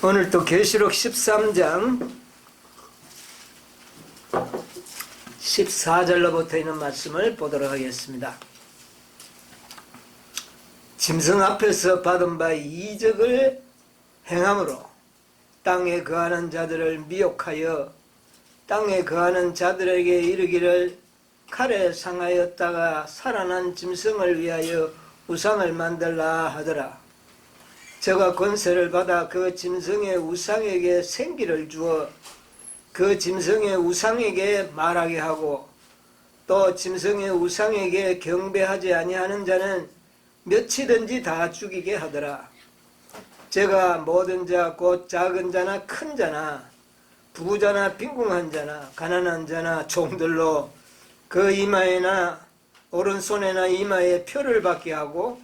오늘 또 계시록 13장 14절로부터 있는 말씀을 보도록 하겠습니다. 짐승 앞에서 받은 바 이적을 행함으로 땅에 거하는 자들을 미혹하여 땅에 거하는 자들에게 이르기를 칼에 상하였다가 살아난 짐승을 위하여 우상을 만들라 하더라. 저가 권세를 받아 그 짐승의 우상에게 생기를 주어 그 짐승의 우상에게 말하게 하고 또 짐승의 우상에게 경배하지 아니하는 자는 몇이든지 다 죽이게 하더라. 제가 모든 자 곧 작은 자나 큰 자나 부자나 빈궁한 자나 가난한 자나 종들로 그 이마에나 오른손에나 이마에 표를 받게 하고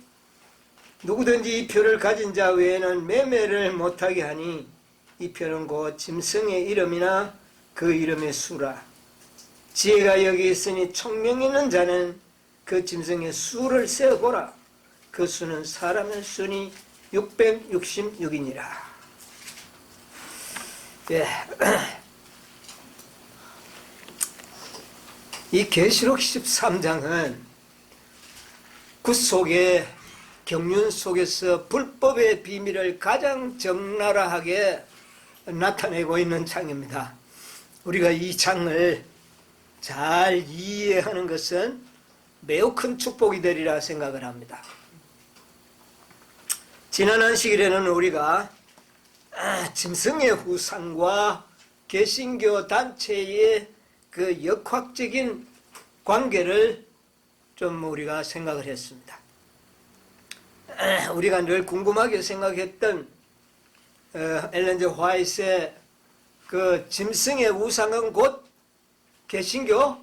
누구든지 이 표를 가진 자 외에는 매매를 못하게 하니 이 표는 곧 짐승의 이름이나 그 이름의 수라. 지혜가 여기 있으니 총명 있는 자는 그 짐승의 수를 세어보라. 그 수는 사람의 수니 666이니라. 예. 이 계시록 13장은 그 속에 경륜 속에서 불법의 비밀을 가장 적나라하게 나타내고 있는 장입니다. 우리가 이 장을 잘 이해하는 것은 매우 큰 축복이 되리라 생각을 합니다. 지난 안식일에는 우리가 짐승의 후상과 개신교 단체의 그 역학적인 관계를 좀 우리가 생각을 했습니다. 우리가 늘 궁금하게 생각했던 엘렌 G. 화이트의 그 짐승의 우상은 곧 개신교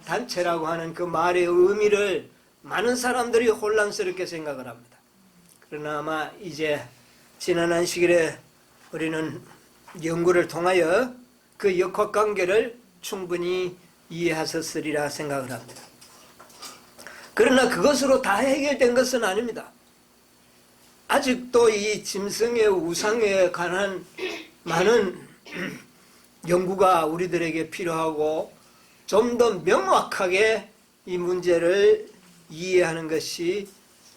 단체라고 하는 그 말의 의미를 많은 사람들이 혼란스럽게 생각을 합니다. 그러나 아마 이제 지난 안식일에 우리는 연구를 통하여 그 역학관계를 충분히 이해하셨으리라 생각을 합니다. 그러나 그것으로 다 해결된 것은 아닙니다. 아직도 이 짐승의 우상에 관한 많은 연구가 우리들에게 필요하고 좀 더 명확하게 이 문제를 이해하는 것이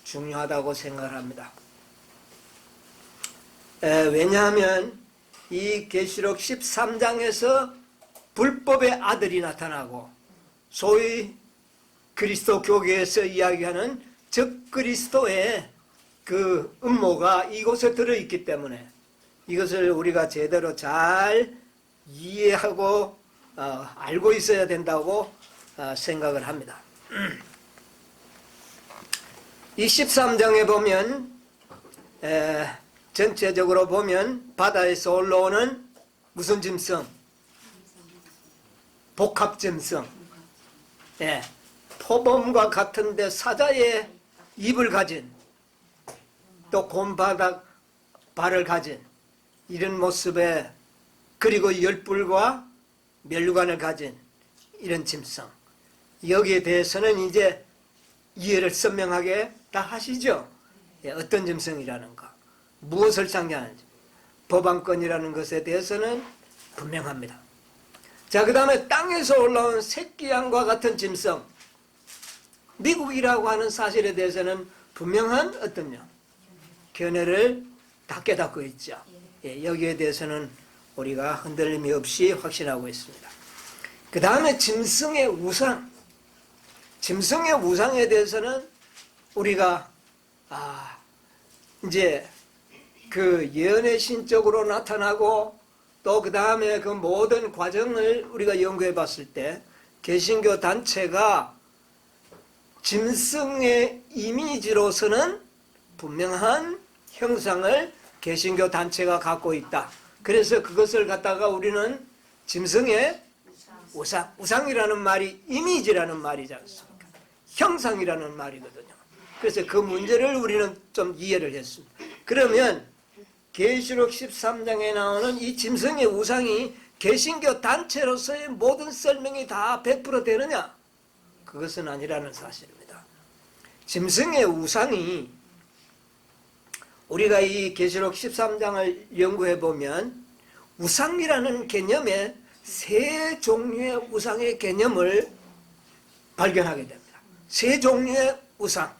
중요하다고 생각합니다. 왜냐하면 이 계시록 13장에서 불법의 아들이 나타나고 소위 그리스도 교계에서 이야기하는 적그리스도의 그 음모가 이곳에 들어있기 때문에 이것을 우리가 제대로 잘 이해하고 알고 있어야 된다고 생각을 합니다. 이 13장에 보면 전체적으로 보면 바다에서 올라오는 무슨 짐승? 복합짐승. 예, 표범과 같은데 사자의 입을 가진 또 곰바닥 발을 가진 이런 모습에 그리고 열불과 멸류관을 가진 이런 짐승. 여기에 대해서는 이제 이해를 선명하게 다 하시죠. 예, 어떤 짐승이라는 거, 무엇을 상징하는지, 법안권이라는 것에 대해서는 분명합니다. 자, 그 다음에 땅에서 올라온 새끼양과 같은 짐승, 미국이라고 하는 사실에 대해서는 분명한 어떤요? 견해를 다 깨닫고 있죠. 예, 여기에 대해서는 우리가 흔들림이 없이 확신하고 있습니다. 그 다음에 짐승의 우상, 짐승의 우상에 대해서는 우리가 이제 그 예언의신적으로 나타나고 또 그 다음에 그 모든 과정을 우리가 연구해 봤을 때 개신교 단체가 짐승의 이미지로서는 분명한 형상을 개신교 단체가 갖고 있다. 그래서 그것을 갖다가 우리는 짐승의 우상이라는 말이 이미지라는 말이지 않습니까? 형상이라는 말이거든요. 그래서 그 문제를 우리는 좀 이해를 했습니다. 그러면 계시록 13장에 나오는 이 짐승의 우상이 개신교 단체로서의 모든 설명이 다 100% 되느냐? 그것은 아니라는 사실입니다. 짐승의 우상이 우리가 이 계시록 13장을 연구해 보면 우상이라는 개념에 세 종류의 우상의 개념을 발견하게 됩니다. 세 종류의 우상.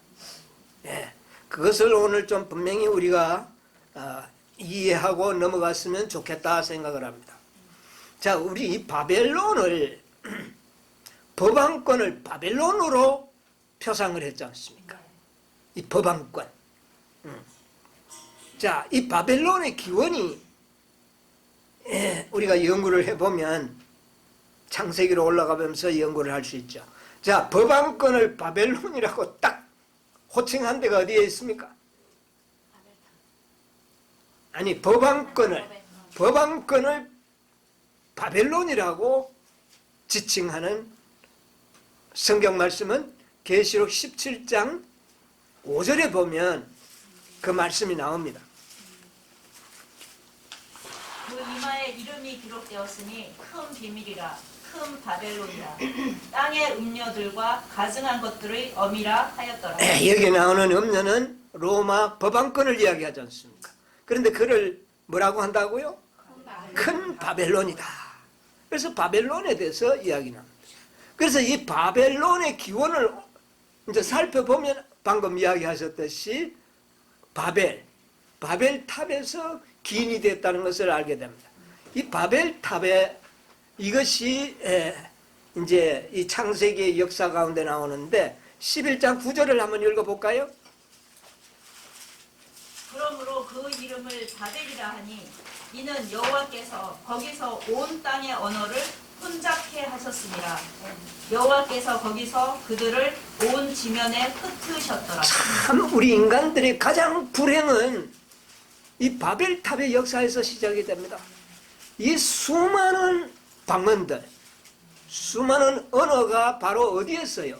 예, 그것을 오늘 좀 분명히 우리가 이해하고 넘어갔으면 좋겠다 생각을 합니다. 자, 우리 이 바벨론을 법왕권을 바벨론으로 표상을 했지 않습니까? 이 법왕권. 자, 이 바벨론의 기원이 우리가 연구를 해보면 창세기로 올라가면서 연구를 할 수 있죠. 자, 법왕권을 바벨론이라고 딱 호칭한 데가 어디에 있습니까? 아니, 법왕권을 바벨론이라고 지칭하는 성경 말씀은 계시록 17장 5절에 보면 그 말씀이 나옵니다. 그 이마에 이름이 기록되었으니 큰 비밀이라, 큰 바벨론이라, 땅의 음녀들과 가증한 것들의 어미라 하였더라. 여기 나오는 음녀는 로마 법왕권을 이야기하지 않습니까? 그런데 그를 뭐라고 한다고요? 큰 바벨론이다. 그래서 바벨론에 대해서 이야기 나옵니다. 그래서 이 바벨론의 기원을 이제 살펴보면 방금 이야기하셨듯이 바벨탑에서 기인이 됐다는 것을 알게 됩니다. 이 바벨탑에 이것이 이제 이 창세기의 역사 가운데 나오는데 11장 9절을 한번 읽어볼까요? 그러므로 그 이름을 바벨이라 하니 이는 여호와께서 거기서 온 땅의 언어를 혼잡케 하셨습니다. 여호와께서 거기서 그들을 온 지면에 흩으셨더라. 참 우리 인간들의 가장 불행은 이 바벨탑의 역사에서 시작이 됩니다. 이 수많은 방언들, 수많은 언어가 바로 어디에서요?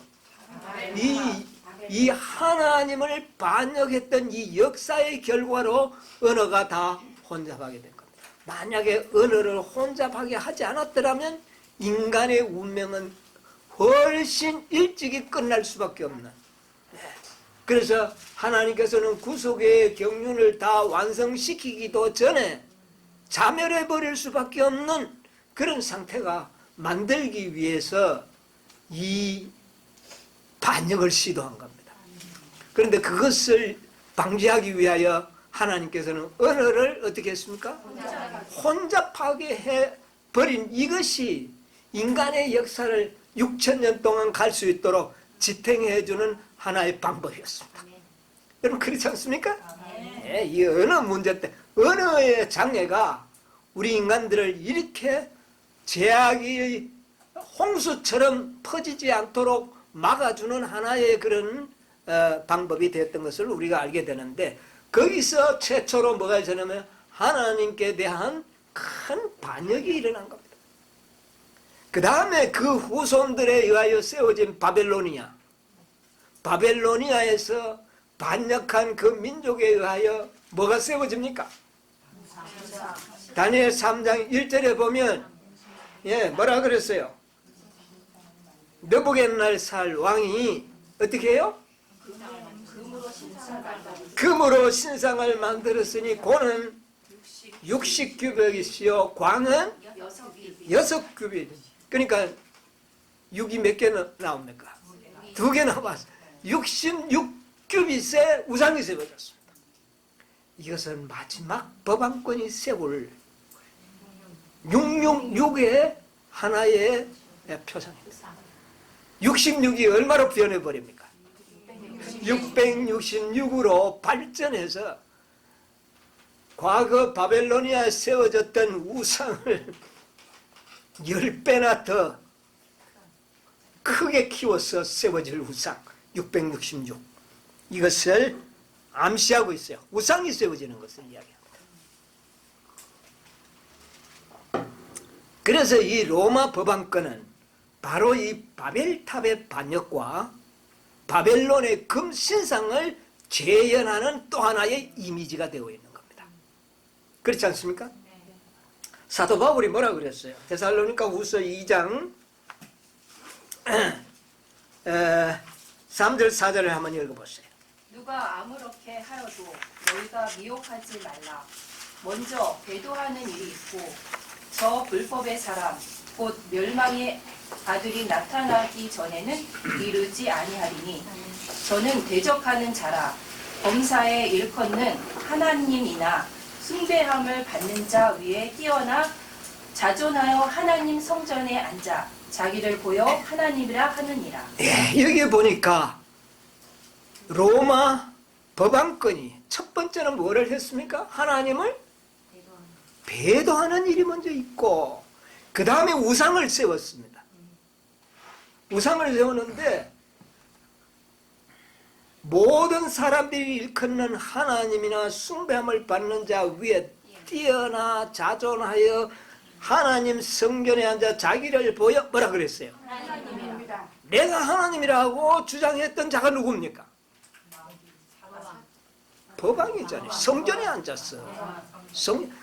이 하나님을 반역했던 이 역사의 결과로 언어가 다 혼잡하게 된 겁니다. 만약에 언어를 혼잡하게 하지 않았더라면 인간의 운명은 훨씬 일찍이 끝날 수밖에 없는. 그래서 하나님께서는 구속의 경륜을 다 완성시키기도 전에 자멸해버릴 수밖에 없는 그런 상태가 만들기 위해서 이 반역을 시도한 겁니다. 그런데 그것을 방지하기 위하여 하나님께서는 언어를 어떻게 했습니까? 혼잡하게 해버린 이것이 인간의 역사를 6,000년 동안 갈 수 있도록 지탱해주는 하나의 방법이었습니다. 여러분 그렇지 않습니까? 네, 이 언어 문제 때 언어의 장애가 우리 인간들을 이렇게 제약이 홍수처럼 퍼지지 않도록 막아주는 하나의 그런 방법이 됐던 것을 우리가 알게 되는데 거기서 최초로 뭐가 일어나면 하나님께 대한 큰 반역이 일어난 겁니다. 그 다음에 그 후손들에 의하여 세워진 바벨로니아에서 반역한 그 민족에 의하여 뭐가 세워집니까? 다니엘 3장 1절에 보면 뭐라 그랬어요? 느부갓네살 왕이 어떻게 해요? 금으로 신상을 만들었으니 고는 60규빗이요 광은 6규빗. 그러니까 6이 몇 개 나옵니까? 2개 나왔어요. 66규빗의 우상이 세워졌습니다. 이것은 마지막 법왕권이 세울 666의 하나의 표상입니다. 66이 얼마로 변해버립니까? 666으로 발전해서 과거 바벨로니아에 세워졌던 우상을 10배나 더 크게 키워서 세워질 우상 666 이것을 암시하고 있어요. 우상이 세워지는 것을 이야기합니다. 그래서 이 로마 법왕권은 바로 이 바벨탑의 반역과 바벨론의 금신상을 재현하는 또 하나의 이미지가 되어 있는 겁니다. 그렇지 않습니까? 사도 바울이 뭐라고 그랬어요? 데살로니가 후서 2장 3절 4절을 한번 읽어보세요. 누가 아무렇게 하여도 너희가 미혹하지 말라. 먼저 배도하는 일이 있고 저 불법의 사람 곧 멸망의 아들이 나타나기 전에는 이르지 아니하리니 저는 대적하는 자라 범사에 일컫는 하나님이나 숭배함을 받는 자 위에 뛰어나 자존하여 하나님 성전에 앉아 자기를 보여 하나님이라 하느니라. 예, 여기 보니까 로마 법안권이 첫 번째는 뭐를 했습니까? 하나님을 배도하는 일이 먼저 있고 그 다음에 우상을 세웠습니다. 우상을 세우는데 모든 사람들이 일컫는 하나님이나 숭배함을 받는 자 위에 뛰어나 자존하여 하나님 성전에 앉아 자기를 보여 뭐라 그랬어요? 하나님이라. 내가 하나님이라고 주장했던 자가 누굽니까? 법왕이잖아요. 성전에 앉았어.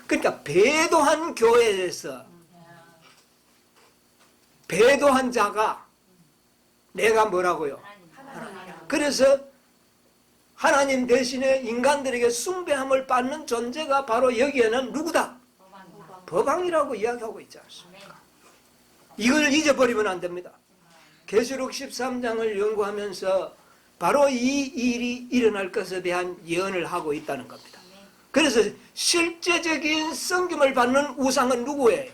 그러니까 배도한 교회에서 배도한 자가 내가 뭐라고요? 그래서 하나님 대신에 인간들에게 숭배함을 받는 존재가 바로 여기에는 누구다? 법왕이라고 이야기하고 있지 않습니까? 이걸 잊어버리면 안 됩니다. 계시록 13장을 연구하면서 바로 이 일이 일어날 것에 대한 예언을 하고 있다는 겁니다. 그래서 실제적인 섬김을 받는 우상은 누구예요?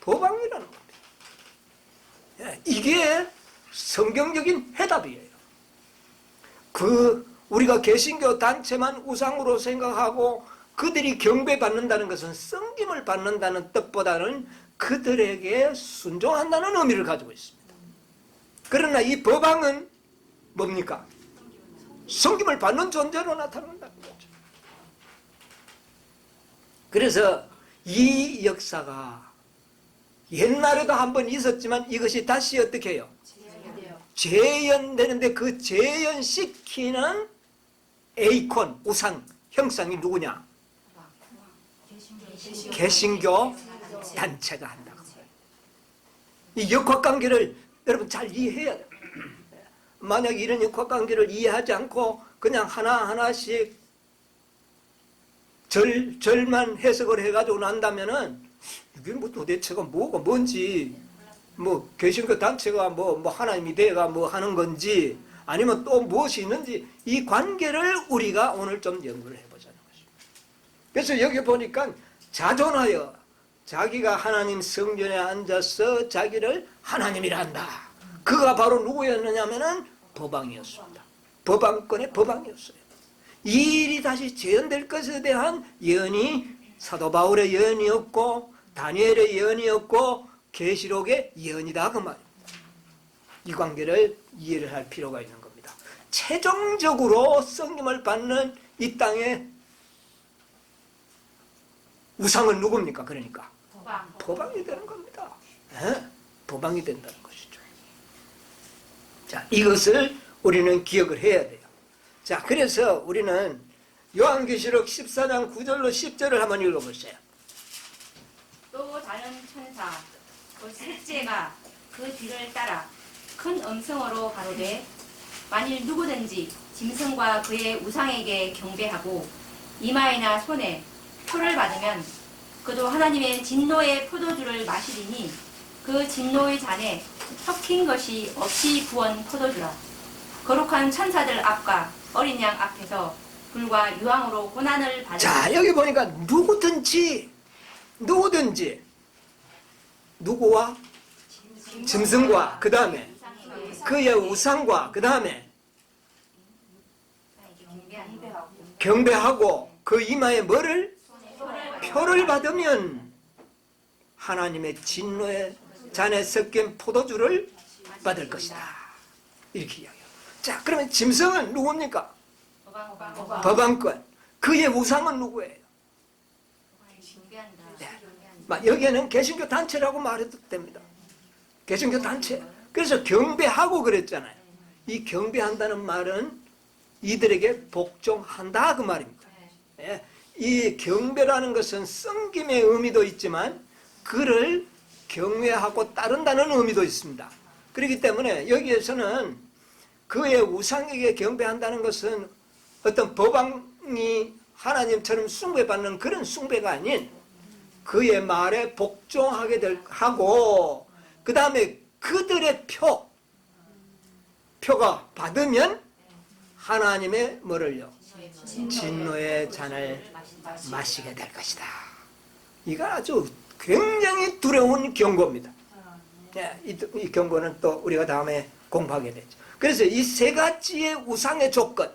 법왕이라는 겁니다. 이게 성경적인 해답이에요. 우리가 개신교 단체만 우상으로 생각하고 그들이 경배받는다는 것은 섬김을 받는다는 뜻보다는 그들에게 순종한다는 의미를 가지고 있습니다. 그러나 이 법왕은 뭡니까? 섬김을 받는 존재로 나타난다는 거죠. 그래서 이 역사가 옛날에도 한번 있었지만 이것이 다시 어떻게 해요? 재현되는데 그 재현시키는 에이콘, 우상, 형상이 누구냐? 개신교 단체가 한다고. 이 역학관계를 여러분 잘 이해해야 돼요. 만약 이런 역학관계를 이해하지 않고 그냥 하나하나씩 절만 해석을 해가지고 난다면은 이게 뭐 도대체가 뭐가 뭔지 뭐 개신교 단체가 뭐 하나님이 돼가 뭐 하는 건지 아니면 또 무엇이 있는지 이 관계를 우리가 오늘 좀 연구를 해보자는 것입니다. 그래서 여기 보니까 자존하여 자기가 하나님 성전에 앉아서 자기를 하나님이라 한다. 그가 바로 누구였느냐면은 법왕이었습니다. 법왕권의 법왕이었어요. 이 일이 다시 재현될 것에 대한 예언이 사도 바울의 예언이었고 다니엘의 예언이었고 계시록의 예언이다 그 말입니다. 이 관계를 이해를 할 필요가 있는 겁니다. 최종적으로 성김을 받는 이 땅의 우상은 누굽니까? 그러니까 법왕이 되는 겁니다. 법왕이 된다는 것이죠. 자, 이것을 우리는 기억을 해야 돼요. 자, 그래서 우리는 요한계시록 14장 9절로 10절을 한번 읽어보세요. 또 다른 천사 곧 셋째가 그 뒤를 따라 큰 음성으로 가로되 만일 누구든지 짐승과 그의 우상에게 경배하고 이마에나 손에 표를 받으면 그도 하나님의 진노의 포도주를 마시리니 그 진노의 잔에 섞인 것이 없이 부은 포도주라. 거룩한 천사들 앞과 어린 양 앞에서 불과 유황으로 고난을 받으리니. 자, 여기 보니까 누구든지 누구와 짐승과 그 다음에 그의 우상과 그 다음에 경배하고 그 이마에 뭐를? 표를 받으면 하나님의 진노의 잔에 섞인 포도주를 받을 것이다. 이렇게 이야기해요. 자, 그러면 짐승은 누굽니까? 법왕권. 그의 우상은 누구예요? 네. 여기에는 개신교 단체라고 말해도 됩니다. 개신교 단체. 그래서 경배하고 그랬잖아요. 이 경배한다는 말은 이들에게 복종한다 그 말입니다. 네. 이 경배라는 것은 섬김의 의미도 있지만 그를 경외하고 따른다는 의미도 있습니다. 그렇기 때문에 여기에서는 그의 우상에게 경배한다는 것은 어떤 법왕 우상이 하나님처럼 숭배받는 그런 숭배가 아닌 그의 말에 복종하게 하고 그 다음에 그들의 표가 받으면 하나님의 뭐를요? 진노의 잔을 마시게 될 것이다. 이건 아주 굉장히 두려운 경고입니다. 이 경고는 또 우리가 다음에 공부하게 되죠. 그래서 이 세 가지의 우상의 조건,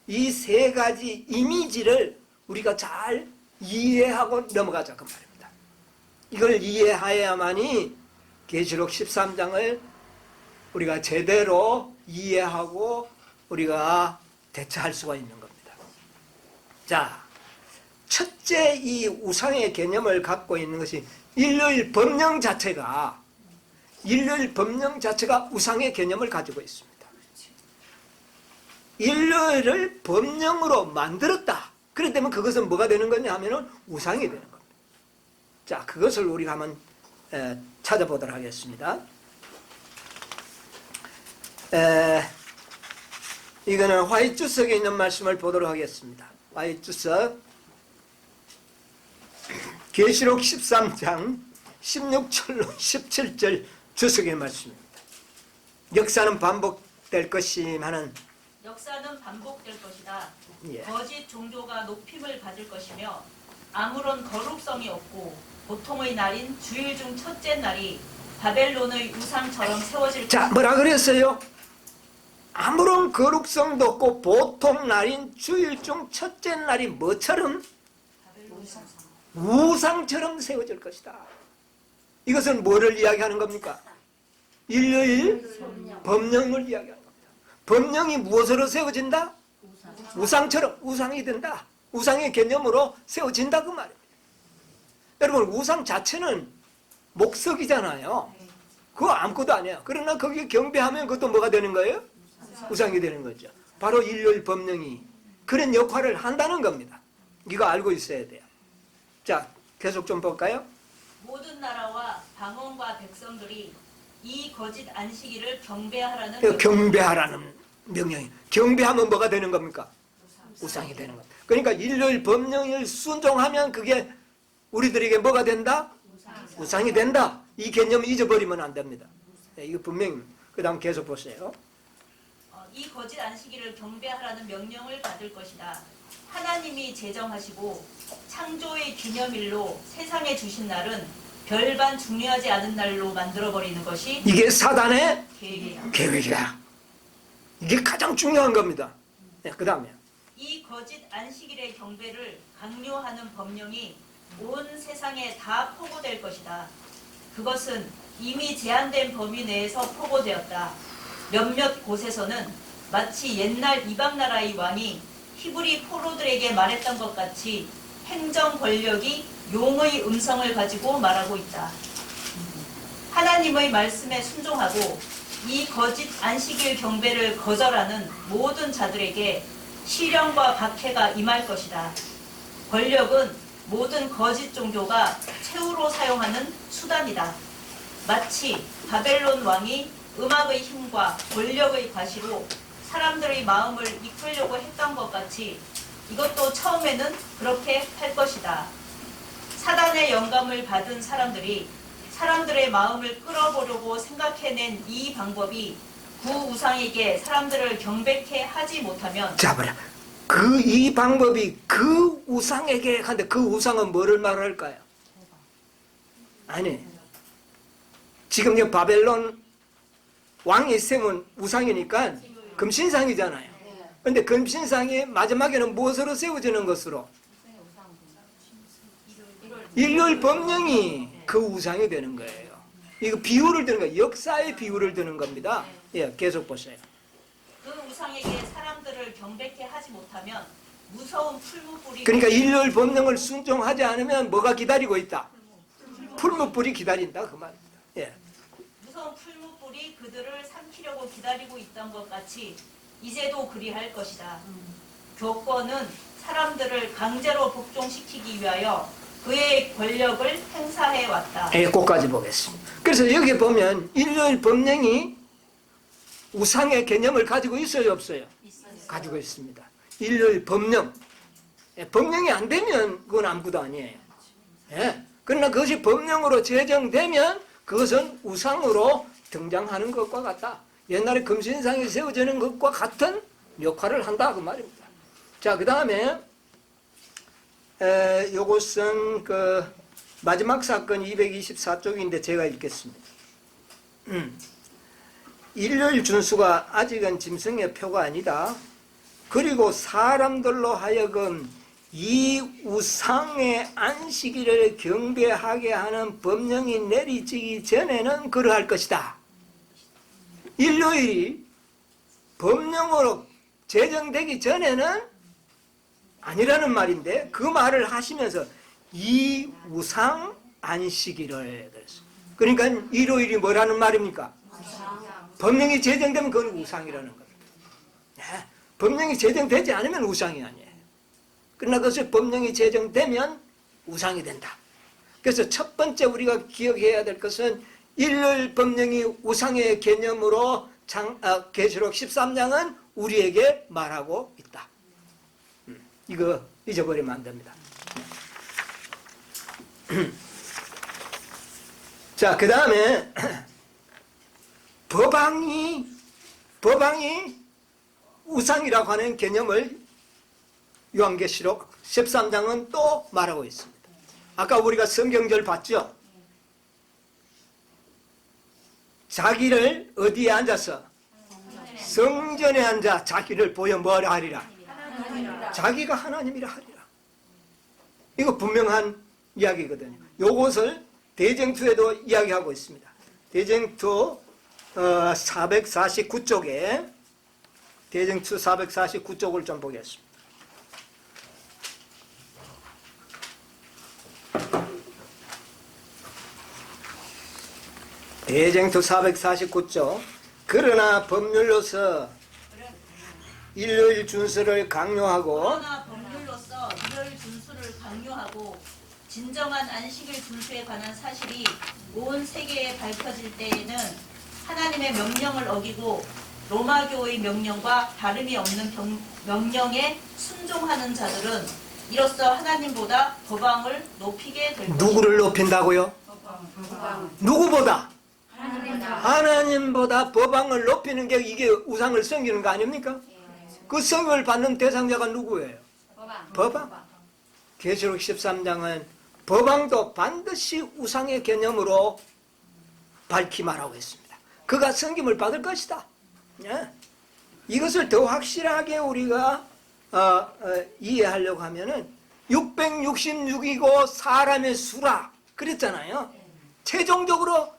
이 세 가지 이미지를 우리가 잘 이해하고 넘어가자 그 말입니다. 이걸 이해해야만이 계시록 13장을 우리가 제대로 이해하고 우리가 대처할 수가 있는 겁니다. 자, 첫째 이 우상의 개념을 갖고 있는 것이 인류의 법령 자체가 우상의 개념을 가지고 있습니다. 인류를 법령으로 만들었다. 그렇기 때문에 그것은 뭐가 되는 거냐 하면은 우상이 되는 겁니다. 자, 그것을 우리가 한번 찾아보도록 하겠습니다. 이거는 화이트석에 있는 말씀을 보도록 하겠습니다. 화이트석 계시록 13장 16절로 17절 주석의 말씀입니다. 역사는 반복될 것이마는 역사는 반복될 것이다. 예. 거짓 종교가 높임을 받을 것이며 아무런 거룩성이 없고 보통의 날인 주일 중 첫째 날이 바벨론의 우상처럼 세워질 자, 것이다. 뭐라 그랬어요? 아무런 거룩성도 없고 보통 날인 주일 중 첫째 날이 뭐처럼? 바벨론의 우상. 우상처럼 세워질 것이다. 이것은 뭐를 이야기하는 겁니까? 인류의 법령을 이야기하는 겁니다. 법령이 무엇으로 세워진다? 우상처럼 우상이 된다. 우상의 개념으로 세워진다 그 말입니다. 여러분, 우상 자체는 목석이잖아요. 그거 아무것도 아니에요. 그러나 거기에 경배하면 그것도 뭐가 되는 거예요? 우상이 되는 거죠. 바로 인류의 법령이 그런 역할을 한다는 겁니다. 이거 알고 있어야 돼요. 자, 계속 좀 볼까요? 모든 나라와 방언과 백성들이 이 거짓 안식일을 경배하라는 경배하라는 명령이. 경배하면 뭐가 되는 겁니까? 우상이 되는 겁니다. 그러니까 인류의 법령을 순종하면 그게 우리들에게 뭐가 된다? 우상이 된다. 이 개념을 잊어버리면 안 됩니다. 이거 분명히. 그 다음 계속 보세요. 이 거짓 안식일을 경배하라는 명령을 받을 것이다. 하나님이 제정하시고 창조의 기념일로 세상에 주신 날은 별반 중요하지 않은 날로 만들어버리는 것이 이게 사단의 계획이다. 계획이다. 이게 가장 중요한 겁니다. 그 다음에 이 거짓 안식일의 경배를 강요하는 법령이 온 세상에 다 포고될 것이다. 그것은 이미 제한된 범위 내에서 포고되었다. 몇몇 곳에서는 마치 옛날 이방 나라의 왕이 히브리 포로들에게 말했던 것 같이 행정 권력이 용의 음성을 가지고 말하고 있다. 하나님의 말씀에 순종하고 이 거짓 안식일 경배를 거절하는 모든 자들에게 시련과 박해가 임할 것이다. 권력은 모든 거짓 종교가 최후로 사용하는 수단이다. 마치 바벨론 왕이 음악의 힘과 권력의 과시로 사람들의 마음을 이끌려고 했던 것 같이 이것도 처음에는 그렇게 할 것이다. 사단의 영감을 받은 사람들이 사람들의 마음을 끌어보려고 생각해낸 이 방법이 구 우상에게 사람들을 경배케 하지 못하면 자, 봐라. 이 방법이 그 우상에게 한데 그 우상은 뭐를 말할까요? 아니, 지금 이 바벨론 왕이 세운 우상이니까 금신상이잖아요. 그런데 금신상이 마지막에는 무엇으로 세워지는 것으로? 인류의 법령이 그 우상이 되는 거예요. 이거 비유를 드는 거예요. 역사의 비유를 드는 겁니다. 예, 계속 보세요. 그 우상에게 사람들을 경배케 하지 못하면 무서운 풀무불이 그러니까 인류의 법령을 순종하지 않으면 뭐가 기다리고 있다? 풀무불이 기다린다 그 말입니다. 예. 무서운 풀무불이 그들을 삼키려고 기다리고 있던 것 같이 이제도 그리할 것이다. 교권은 사람들을 강제로 복종시키기 위하여 그의 권력을 행사해 왔다. 예, 그까지 보겠습니다. 그래서 여기 보면 인류의 법령이 우상의 개념을 가지고 있어요, 없어요? 가지고 있습니다. 일요일 법령. 법령이 안 되면 그건 아무것도 아니에요. 예. 그러나 그것이 법령으로 제정되면 그것은 우상으로 등장하는 것과 같다. 옛날에 금신상이 세워지는 것과 같은 역할을 한다 그 말입니다. 자, 그 다음에 요것은 그 마지막 사건 224쪽인데 제가 읽겠습니다. 일요일 준수가 아직은 짐승의 표가 아니다. 그리고 사람들로 하여금 이 우상의 안식일을 경배하게 하는 법령이 내리지기 전에는 그러할 것이다. 일요일이 법령으로 제정되기 전에는 아니라는 말인데 그 말을 하시면서 이 우상 안식일을 그랬어요. 그러니까 일요일이 뭐라는 말입니까? 법령이 제정되면 그건 우상이라는 겁니다. 네. 법령이 제정되지 않으면 우상이 아니에요. 그러나 그것이 법령이 제정되면 우상이 된다. 그래서 첫 번째 우리가 기억해야 될 것은 일요일 법령이 우상의 개념으로 계시록 13장은 우리에게 말하고 있다. 이거 잊어버리면 안 됩니다. 자, 그 다음에 법왕이 우상이라고 하는 개념을 요한계시록 13장은 또 말하고 있습니다. 아까 우리가 성경절 봤죠? 자기를 어디에 앉아서? 성전에 앉아 자기를 보여 뭐라 하리라? 자기가 하나님이라 하리라. 이거 분명한 이야기거든요. 요것을 대쟁투에도 이야기하고 있습니다. 대쟁투 449쪽에 대쟁투 449쪽을 좀 보겠습니다. 대쟁투 449쪽. 그러나 법률로서 일요일 준수를 강요하고 그러나 법률로서 일요일 준수를 강요하고 진정한 안식일 준수에 관한 사실이 온 세계에 밝혀질 때에는 하나님의 명령을 어기고 로마교의 명령과 다름이 없는 명령에 순종하는 자들은 이로써 하나님보다 법왕을 높이게 될 것입니다. 누구를 높인다고요? 누구보다? 하나님보다 법왕을 높이는 게 이게 우상을 섬기는 거 아닙니까? 그 성을 받는 대상자가 누구예요? 법왕. 계시록 13장은 법왕도 반드시 우상의 개념으로 밝히 말하고 있습니다. 그가 섬김을 받을 것이다. 이것을 더 확실하게 우리가 이해하려고 하면은 666이고 사람의 수라 그랬잖아요. 최종적으로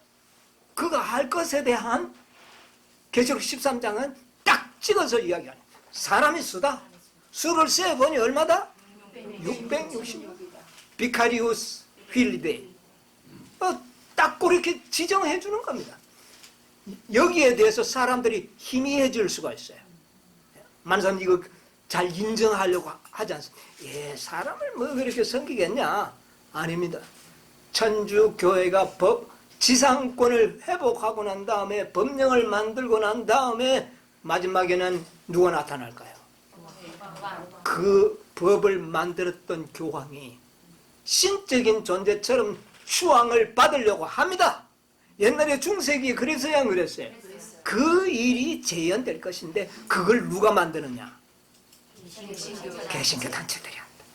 그가 할 것에 대한 계시록 13장은 딱 찍어서 이야기하는 사람의 수다. 수를 세어보니 얼마다? 666. 비카리우스 휠리데. 딱 그렇게 지정해 주는 겁니다. 여기에 대해서 사람들이 희미해질 수가 있어요. 많은 사람들이 이거 잘 인정하려고 하지 않습니까? 예, 사람을 뭐 그렇게 섬기겠냐? 아닙니다. 천주교회가 지상권을 회복하고 난 다음에 법령을 만들고 난 다음에 마지막에는 누가 나타날까요? 그 법을 만들었던 교황이 신적인 존재처럼 추앙을 받으려고 합니다. 옛날에 중세기에 그래서야 그랬어요. 그 일이 재현될 것인데 그걸 누가 만드느냐? 개신교 단체들이 합니다.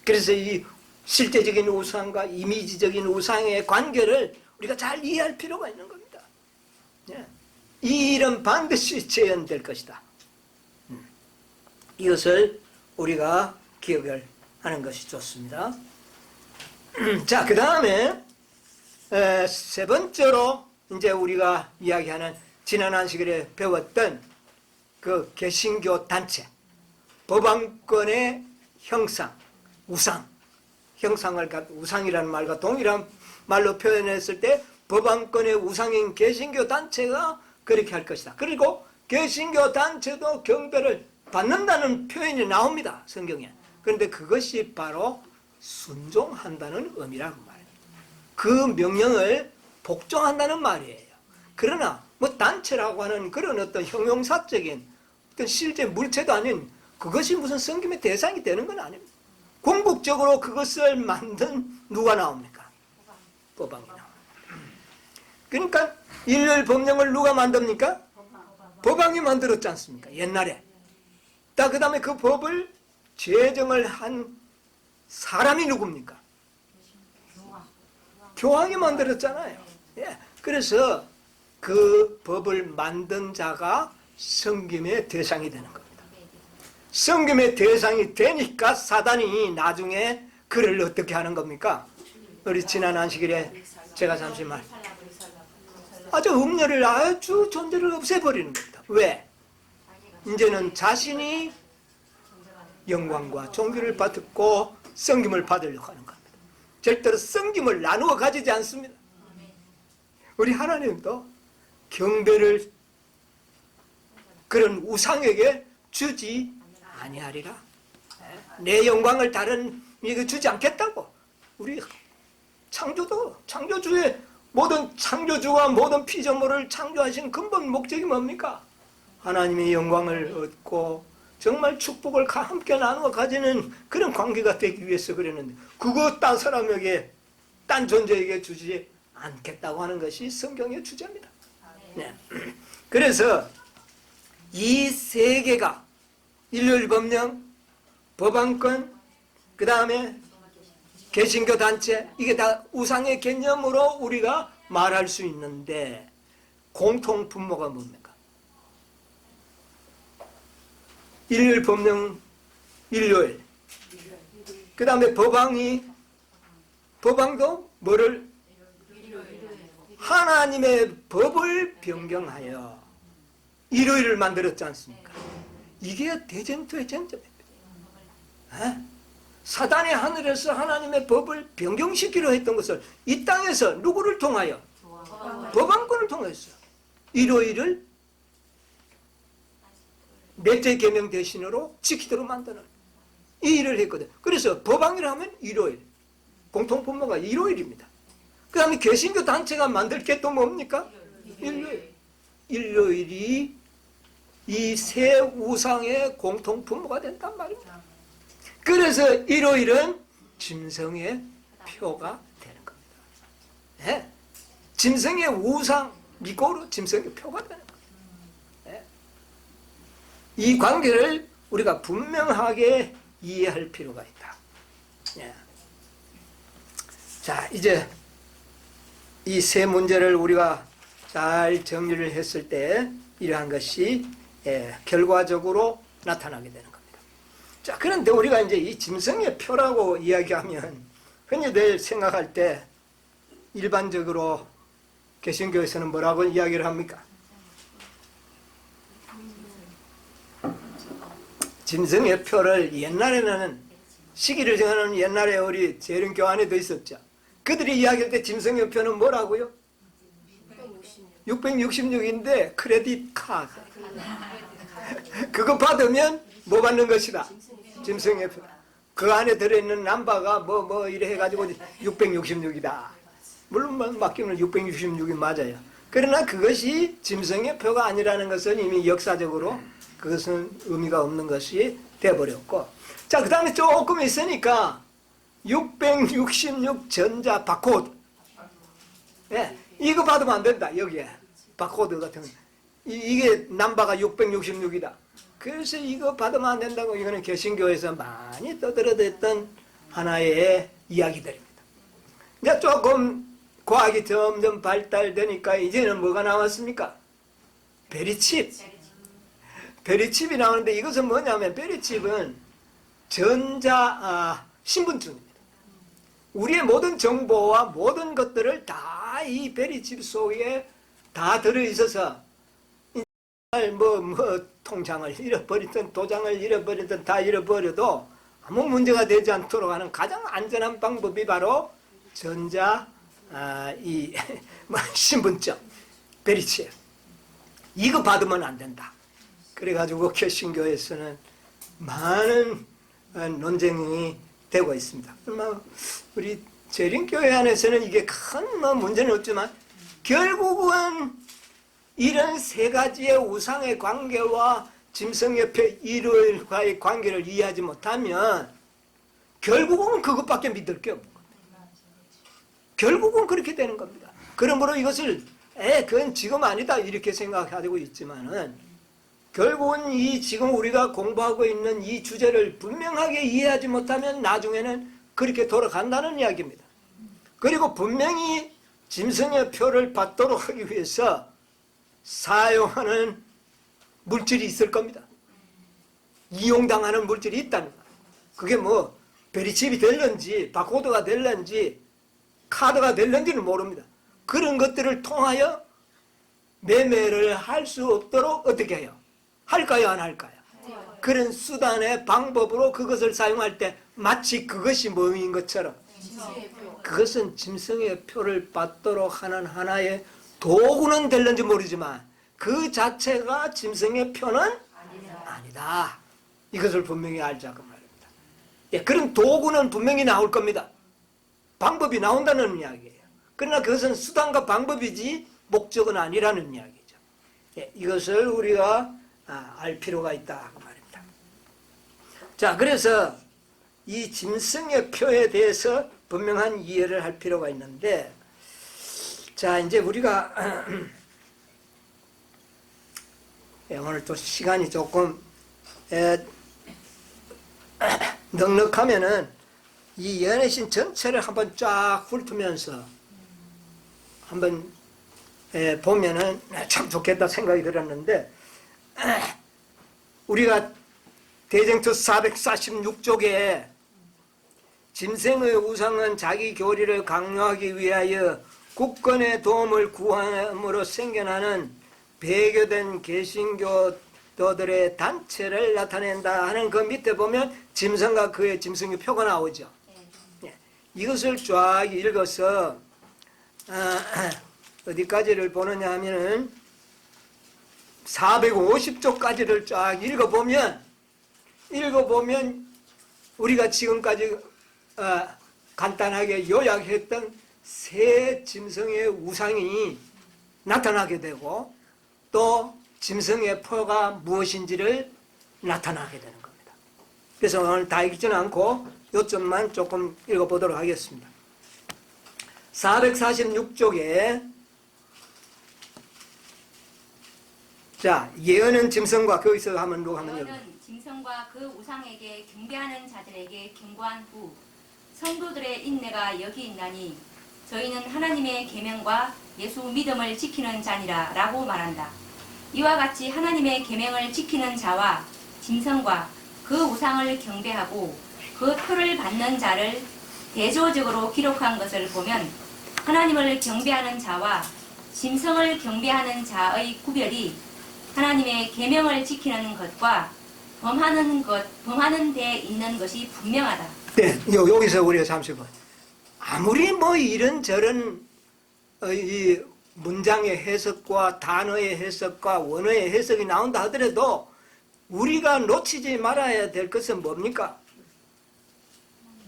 그래서 이 실제적인 우상과 이미지적인 우상의 관계를 우리가 잘 이해할 필요가 있는 겁니다. 이 일은 반드시 재현될 것이다. 이것을 우리가 기억을 하는 것이 좋습니다. 자, 그 다음에 세 번째로 이제 우리가 이야기하는 지난 안식일에 배웠던 그 개신교 단체, 법왕권의 형상, 우상, 형상을 우상이라는 말과 동일한 말로 표현했을 때 법왕권의 우상인 개신교 단체가 그렇게 할 것이다. 그리고 개신교 단체도 경배를 받는다는 표현이 나옵니다. 성경에. 그런데 그것이 바로 순종한다는 의미라고 말해요. 그 명령을 복종한다는 말이에요. 그러나 뭐 단체라고 하는 그런 어떤 형용사적인 어떤 실제 물체도 아닌 그것이 무슨 성김의 대상이 되는 건 아닙니다. 궁극적으로 그것을 만든 누가 나옵니까? 법왕이 나옵니다. 그러니까 일요일 법령을 누가 만듭니까? 법왕이 만들었지 않습니까? 옛날에. 그 다음에 그 법을 제정을 한 사람이 누굽니까? 교황이 만들었잖아요. 예. 그래서 그 법을 만든 자가 성김의 대상이 되는 겁니다. 성김의 대상이 되니까 사단이 나중에 그를 어떻게 하는 겁니까? 우리 지난 안식일에 제가 잠시만 아주 음녀를 아주 존재를 없애버리는 겁니다. 왜? 이제는 자신이 영광과 존귀를 받고 성김을 받으려고 하는 겁니다. 절대로 성김을 나누어 가지지 않습니다. 우리 하나님도 경배를 그런 우상에게 주지 아니하리라. 내 영광을 다른 이게 주지 않겠다고. 우리 창조주의 모든 창조주와 모든 피조물을 창조하신 근본 목적이 뭡니까? 하나님의 영광을 얻고 정말 축복을 함께 나누어 가지는 그런 관계가 되기 위해서 그랬는데 그거 딴 사람에게 딴 존재에게 주지 않겠다고 하는 것이 성경의 주제입니다. 네. 그래서 이 세 개가 일요일 법령, 법왕권, 그 다음에 개신교 단체, 이게 다 우상의 개념으로 우리가 말할 수 있는데 공통 분모가 뭡니까? 일요일 법령, 일요일. 그 다음에 법왕도 뭐를? 하나님의 법을 변경하여 일요일을 만들었지 않습니까? 이게 대전투의 쟁점입니다. 사단이 하늘에서 하나님의 법을 변경시키려 했던 것을 이 땅에서 누구를 통하여? 법왕권을 통해서 일요일을 넷째 계명 대신으로 지키도록 만드는 이 일을 했거든. 그래서 법왕이라 하면 일요일, 공통분모가 일요일입니다. 그 다음에 개신교 단체가 만들 게 또 뭡니까? 일요일. 일요일이 이 세 우상의 공통분모가 된단 말입니다. 그래서 일요일은 짐승의 표가 되는 겁니다. 네? 짐승의 우상, 이거로 짐승의 표가 되는 겁니다. 네? 이 관계를 우리가 분명하게 이해할 필요가 있다. 네. 자, 이제 이 세 문제를 우리가 잘 정리를 했을 때 이러한 것이 결과적으로 나타나게 되는 겁니다. 자, 그런데 우리가 이제 이 짐승의 표라고 이야기하면 흔히들 생각할 때 일반적으로 개신교에서는 뭐라고 이야기를 합니까? 짐승의 표를 옛날에는 시기를 정하는 옛날에 우리 재림교 안에도 있었죠. 그들이 이야기할 때 짐승의 표는 뭐라고요? 666인데 크레딧 카드. 그거 받으면 뭐 받는 것이다? 짐승의 표. 그 안에 들어있는 남바가 뭐 이래 해가지고 666이다. 물론 맡기면 666이 맞아요. 그러나 그것이 짐승의 표가 아니라는 것은 이미 역사적으로 그것은 의미가 없는 것이 되어버렸고, 자, 그 다음에 조금 있으니까 666 전자 바코드. 네, 이거 받으면 안 된다. 여기에 바코드 같은 거. 이게 넘버가 666이다. 그래서 이거 받으면 안 된다고 이거는 개신교에서 많이 떠들어댔던 하나의 이야기들입니다. 이제 조금 과학이 점점 발달되니까 이제는 뭐가 나왔습니까? 베리칩. 베리칩이 나오는데 이것은 뭐냐면 베리칩은 전자 신분증입니다. 우리의 모든 정보와 모든 것들을 다 이 베리칩 속에 다 들어있어서 통장을 잃어버리든 도장을 잃어버리든 다 잃어버려도 아무 문제가 되지 않도록 하는 가장 안전한 방법이 바로 전자 신분증 베리칩. 이거 받으면 안 된다. 그래가지고 개신교에서는 많은 논쟁이 되고 있습니다. 우리 재림교회 안에서는 이게 큰 문제는 없지만 결국은 이런 세 가지의 우상의 관계와 짐승협회 일요일과의 관계를 이해하지 못하면 결국은 그것밖에 믿을 게 없는 겁니다. 결국은 그렇게 되는 겁니다. 그러므로 이것을 그건 지금 아니다 이렇게 생각하고 있지만은 결국은 이 지금 우리가 공부하고 있는 이 주제를 분명하게 이해하지 못하면 나중에는 그렇게 돌아간다는 이야기입니다. 그리고 분명히 짐승의 표를 받도록 하기 위해서 사용하는 물질이 있을 겁니다. 이용당하는 물질이 있다는 거예요. 그게 뭐 베리칩이 될런지 바코드가 될런지 카드가 될런지는 모릅니다. 그런 것들을 통하여 매매를 할 수 없도록 어떻게 해요? 할까요? 안 할까요? 그런 수단의 방법으로 그것을 사용할 때 마치 그것이 뭐인 것처럼 그것은 짐승의 표를 받도록 하는 하나의 도구는 될는지 모르지만 그 자체가 짐승의 표는 아니다. 이것을 분명히 알자고 말입니다. 그런 도구는 분명히 나올 겁니다. 방법이 나온다는 이야기예요. 그러나 그것은 수단과 방법이지 목적은 아니라는 이야기죠. 이것을 우리가 알 필요가 있다 그 말입니다. 자, 그래서 이 짐승의 표에 대해서 분명한 이해를 할 필요가 있는데, 자, 이제 우리가 오늘 또 시간이 조금 넉넉하면은 이 연애신 전체를 한번 쫙 훑으면서 한번 보면은 참 좋겠다 생각이 들었는데, 우리가 대쟁투 446쪽에 짐승의 우상은 자기 교리를 강요하기 위하여 국권의 도움을 구함으로 생겨나는 배교된 개신교도들의 단체를 나타낸다 하는 그 밑에 보면 짐승과 그의 짐승의 표가 나오죠. 이것을 쫙 읽어서 어디까지를 보느냐 하면은 450쪽까지를 쫙 읽어보면 우리가 지금까지 간단하게 요약했던 새 짐승의 우상이 나타나게 되고 또 짐승의 표가 무엇인지를 나타나게 되는 겁니다. 그래서 오늘 다 읽지는 않고 요점만 조금 읽어보도록 하겠습니다. 446쪽에 자, 예언은 짐승과 거기서 하면 누가 하면 여기. 예언은 짐승과 그 우상에게 경배하는 자들에게 경고한 후 성도들의 인내가 여기 있나니 저희는 하나님의 계명과 예수 믿음을 지키는 자니라 라고 말한다. 이와 같이 하나님의 계명을 지키는 자와 짐승과 그 우상을 경배하고 그 표를 받는 자를 대조적으로 기록한 것을 보면 하나님을 경배하는 자와 짐승을 경배하는 자의 구별이 하나님의 계명을 지키는 것과 범하는 데 있는 것이 분명하다. 네, 여기서 우리가 잠시 봐. 아무리 뭐 이런저런 이 문장의 해석과 단어의 해석과 원어의 해석이 나온다 하더라도 우리가 놓치지 말아야 될 것은 뭡니까?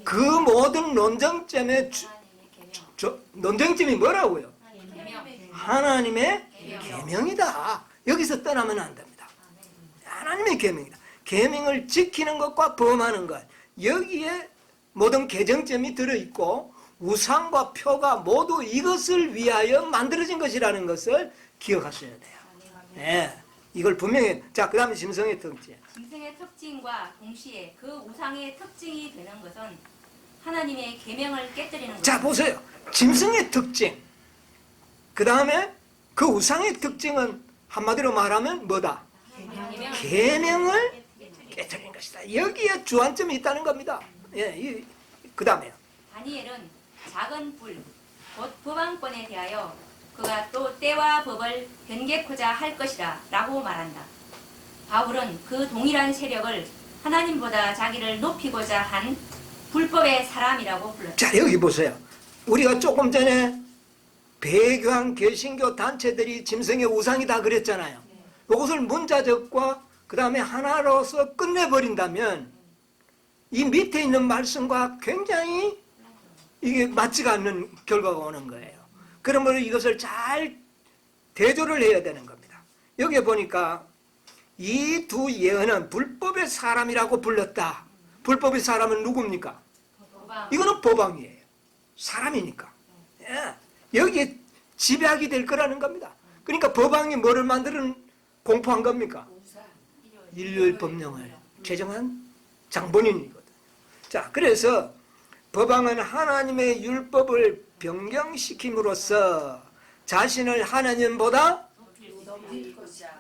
그 모든 논쟁점의 논쟁점이 뭐라고요? 하나님의 계명이다. 여기서 떠나면 안 됩니다. 하나님의 계명이다. 계명을 지키는 것과 범하는 것, 여기에 모든 개정점이 들어있고 우상과 표가 모두 이것을 위하여 만들어진 것이라는 것을 기억하셔야 돼요. 네, 이걸 분명히. 자, 그 다음에 짐승의 특징. 짐승의 특징과 동시에 그 우상의 특징이 되는 것은 하나님의 계명을 깨뜨리는 것. 자, 보세요. 짐승의 특징. 그 다음에 그 우상의 특징은 한마디로 말하면 뭐다? 계명을 깨뜨리는 것이다. 여기에 주안점이 있다는 겁니다. 예, 그 다음에요. 다니엘은 작은 불, 곧 법안권에 대하여 그가 또 때와 법을 변개코자 할 것이라 라고 말한다. 바울은 그 동일한 세력을 하나님보다 자기를 높이고자 한 불법의 사람이라고 불렀다. 자, 여기 보세요. 우리가 조금 전에 배교한 개신교 단체들이 짐승의 우상이다 그랬잖아요. 이것을 문자적과 그 다음에 하나로서 끝내버린다면 이 밑에 있는 말씀과 굉장히 이게 맞지가 않는 결과가 오는 거예요. 그러므로 이것을 잘 대조를 해야 되는 겁니다. 여기에 보니까 이 두 예언은 불법의 사람이라고 불렀다. 불법의 사람은 누굽니까? 법왕. 이거는 법왕이에요. 사람이니까. 예. 여기에 지배하게 될 거라는 겁니다. 그러니까 법왕이 뭐를 만드는 공포한 겁니까? 인류의 법령을 제정한 장본인이거든요. 자, 그래서 법왕은 하나님의 율법을 변경시킴으로써 자신을 하나님보다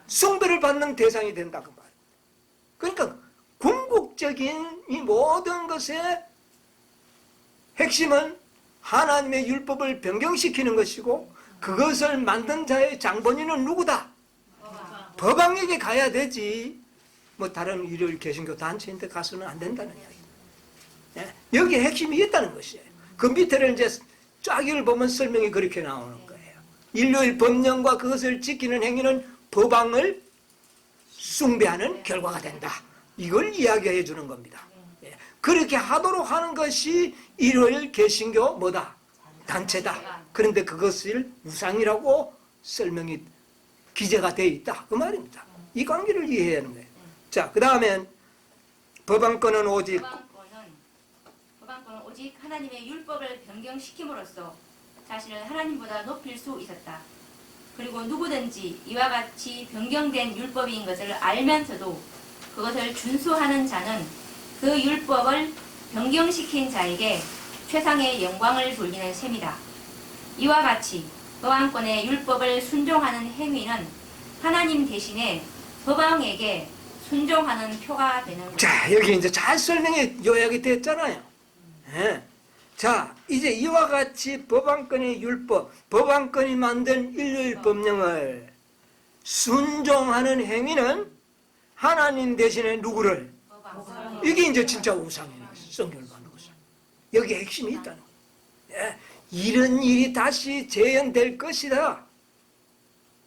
숭배를 받는 대상이 된다 그 말. 그러니까 궁극적인 이 모든 것의 핵심은 하나님의 율법을 변경시키는 것이고 그것을 만든 자의 장본인은 누구다? 법왕에게 가야 되지. 뭐 다른 일요일 개신교 단체인데 가서는 안 된다는 이야기입니다. 예? 여기에 핵심이 있다는 것이에요. 그 밑에를 이제 쫙을 보면 설명이 그렇게 나오는 거예요. 일요일 법령과 그것을 지키는 행위는 법왕을 숭배하는 결과가 된다. 이걸 이야기해 주는 겁니다. 예. 그렇게 하도록 하는 것이 일요일 개신교 뭐다? 단체다. 그런데 그것을 우상이라고 설명이 기재가 되어 있다. 그 말입니다. 이 관계를 이해해야 하는 거예요. 자, 그 다음엔 법왕권은 오직 법왕권은 오직 하나님의 율법을 변경시킴으로써 자신을 하나님보다 높일 수 있었다. 그리고 누구든지 이와 같이 변경된 율법인 것을 알면서도 그것을 준수하는 자는 그 율법을 변경시킨 자에게 최상의 영광을 돌리는 셈이다. 이와 같이 법왕권의 율법을 순종하는 행위는 하나님 대신에 법왕에게 순종하는 표가 되는 것입니다. 자, 여기 이제 잘 설명이 요약이 됐잖아요. 예. 자, 이제 이와 같이 법왕권의 율법, 법왕권이 만든 일요일 법령을 순종하는 행위는 하나님 대신에 누구를? 이게 이제 진짜 우상이에요. 성경을 받는 것은. 여기에 핵심이 있다는 거예요. 예. 이런 일이 다시 재현될 것이다.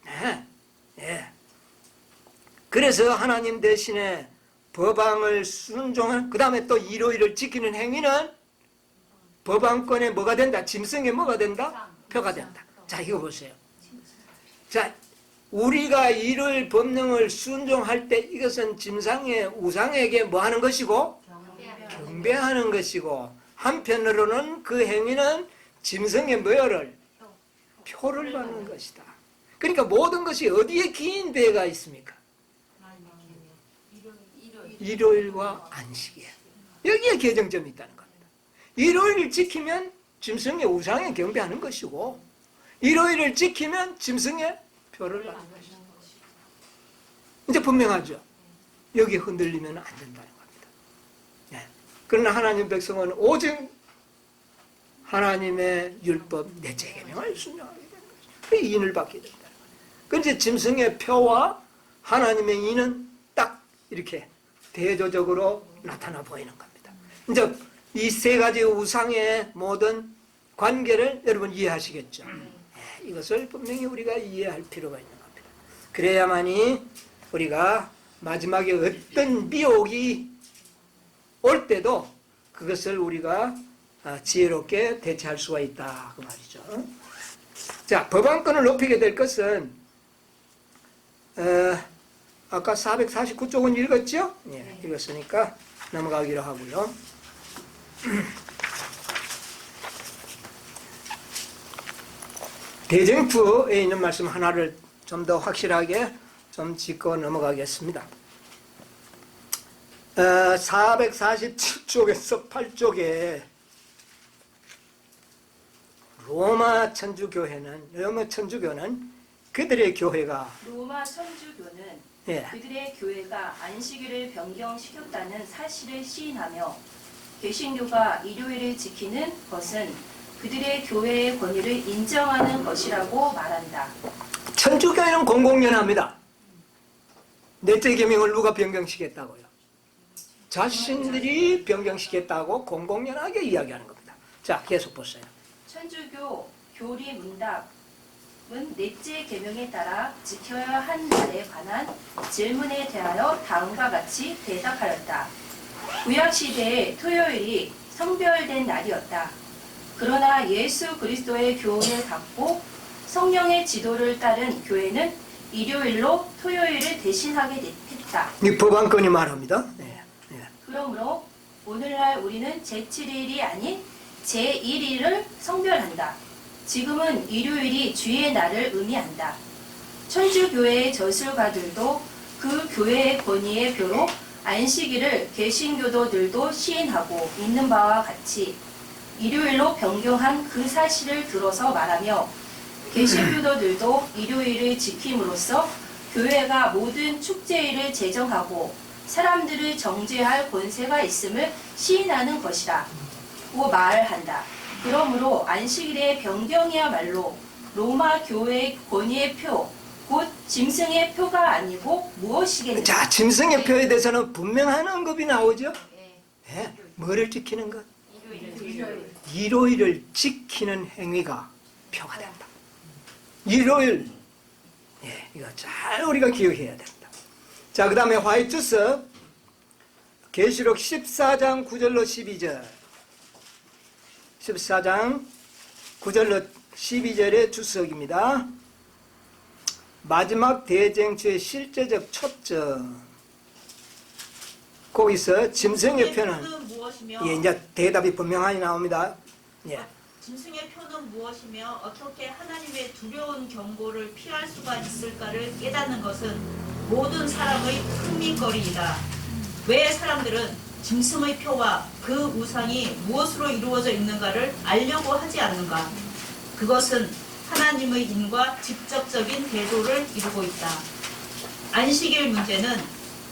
예. 예. 그래서 하나님 대신에 법왕을 순종한, 그 다음에 또 일요일을 지키는 행위는 법왕권에 뭐가 된다? 짐승에 뭐가 된다? 표가 된다. 자, 이거 보세요. 자, 우리가 일요일 법령을 순종할 때 이것은 짐승의 우상에게 뭐 하는 것이고? 경배하는 것이고, 한편으로는 그 행위는 짐승의 뭐를? 표를 받는 것이다. 그러니까 모든 것이 어디에 기인되어가 있습니까? 일요일과 안식이에요. 여기에 개정점이 있다는 겁니다. 일요일을 지키면 짐승의 우상에 경배하는 것이고 일요일을 지키면 짐승의 표를 받는 것이다. 이제 분명하죠. 여기 흔들리면 안 된다는 겁니다. 네. 그러나 하나님 백성은 오직 하나님의 율법 넷째 계명을 순종하게 되는 것이죠. 인을 받게 된다는 거예요. 그런데 짐승의 표와 하나님의 인은 딱 이렇게 대조적으로 나타나 보이는 겁니다. 이제 이 세 가지 우상의 모든 관계를 여러분 이해하시겠죠? 네, 이것을 분명히 우리가 이해할 필요가 있는 겁니다. 그래야만이 우리가 마지막에 어떤 미혹이 올 때도 그것을 우리가 지혜롭게 대처할 수가 있다 그 말이죠. 자, 법왕권을 높이게 될 것은 아까 449쪽은 읽었죠? 예, 읽었으니까 넘어가기로 하고요. 대쟁투에 있는 말씀 하나를 좀 더 확실하게 좀 짚고 넘어가겠습니다. 447쪽에서 8쪽에 로마 천주교는 그들의 교회가 로마 천주교는 예. 그들의 교회가 안식일을 변경시켰다는 사실을 시인하며 개신교가 일요일을 지키는 것은 그들의 교회의 권위를 인정하는 것이라고 말한다. 천주교회는 공공연합니다. 넷째 계명을 누가 변경시켰다고요? 자신들이 변경시켰다고 공공연하게 이야기하는 겁니다. 자, 계속 보세요. 천주교 교리 문답은 넷째 계명에 따라 지켜야 한 날에 관한 질문에 대하여 다음과 같이 대답하였다. 구약시대의 토요일이 성별된 날이었다. 그러나 예수 그리스도의 교훈을 받고 성령의 지도를 따른 교회는 일요일로 토요일을 대신하게 했다. 것이다. 이 법안권이 말합니다. 예, 예. 그러므로 오늘날 우리는 제7일이 아닌 제1일을 성별한다. 지금은 일요일이 주의 날을 의미한다. 천주교회의 저술가들도 그 교회의 권위의 표로 안식일을 개신교도들도 시인하고 있는 바와 같이 일요일로 변경한 그 사실을 들어서 말하며 개신교도들도 일요일을 지킴으로써 교회가 모든 축제일을 제정하고 사람들을 정죄할 권세가 있음을 시인하는 것이다. 고 말한다. 그러므로 안식일의 변경이야말로 로마 교회의 권위의 표, 곧 짐승의 표가 아니고 무엇이겠느냐. 자, 짐승의 표에 대해서는 분명한 언급이 나오죠. 예. 예, 뭐를 지키는 것? 일요일. 일요일을 지키는 행위가 표가 된다. 일요일, 예, 이거 잘 우리가 기억해야 된다. 자, 그 다음에 화이트서 계시록 14장 9절로 12절 14장 9절로 12절의 주석입니다. 마지막 대쟁투의 실제적 초점. 거기서 짐승의 표는 무엇이며 예, 이제 대답이 분명하게 나옵니다. 예. 짐승의 표는 무엇이며 어떻게 하나님의 두려운 경고를 피할 수가 있을까를 깨닫는 것은 모든 사람의 흥민거리이다. 왜 사람들은 짐승의 표와 그 우상이 무엇으로 이루어져 있는가를 알려고 하지 않는가? 그것은 하나님의 인과 직접적인 대조를 이루고 있다. 안식일 문제는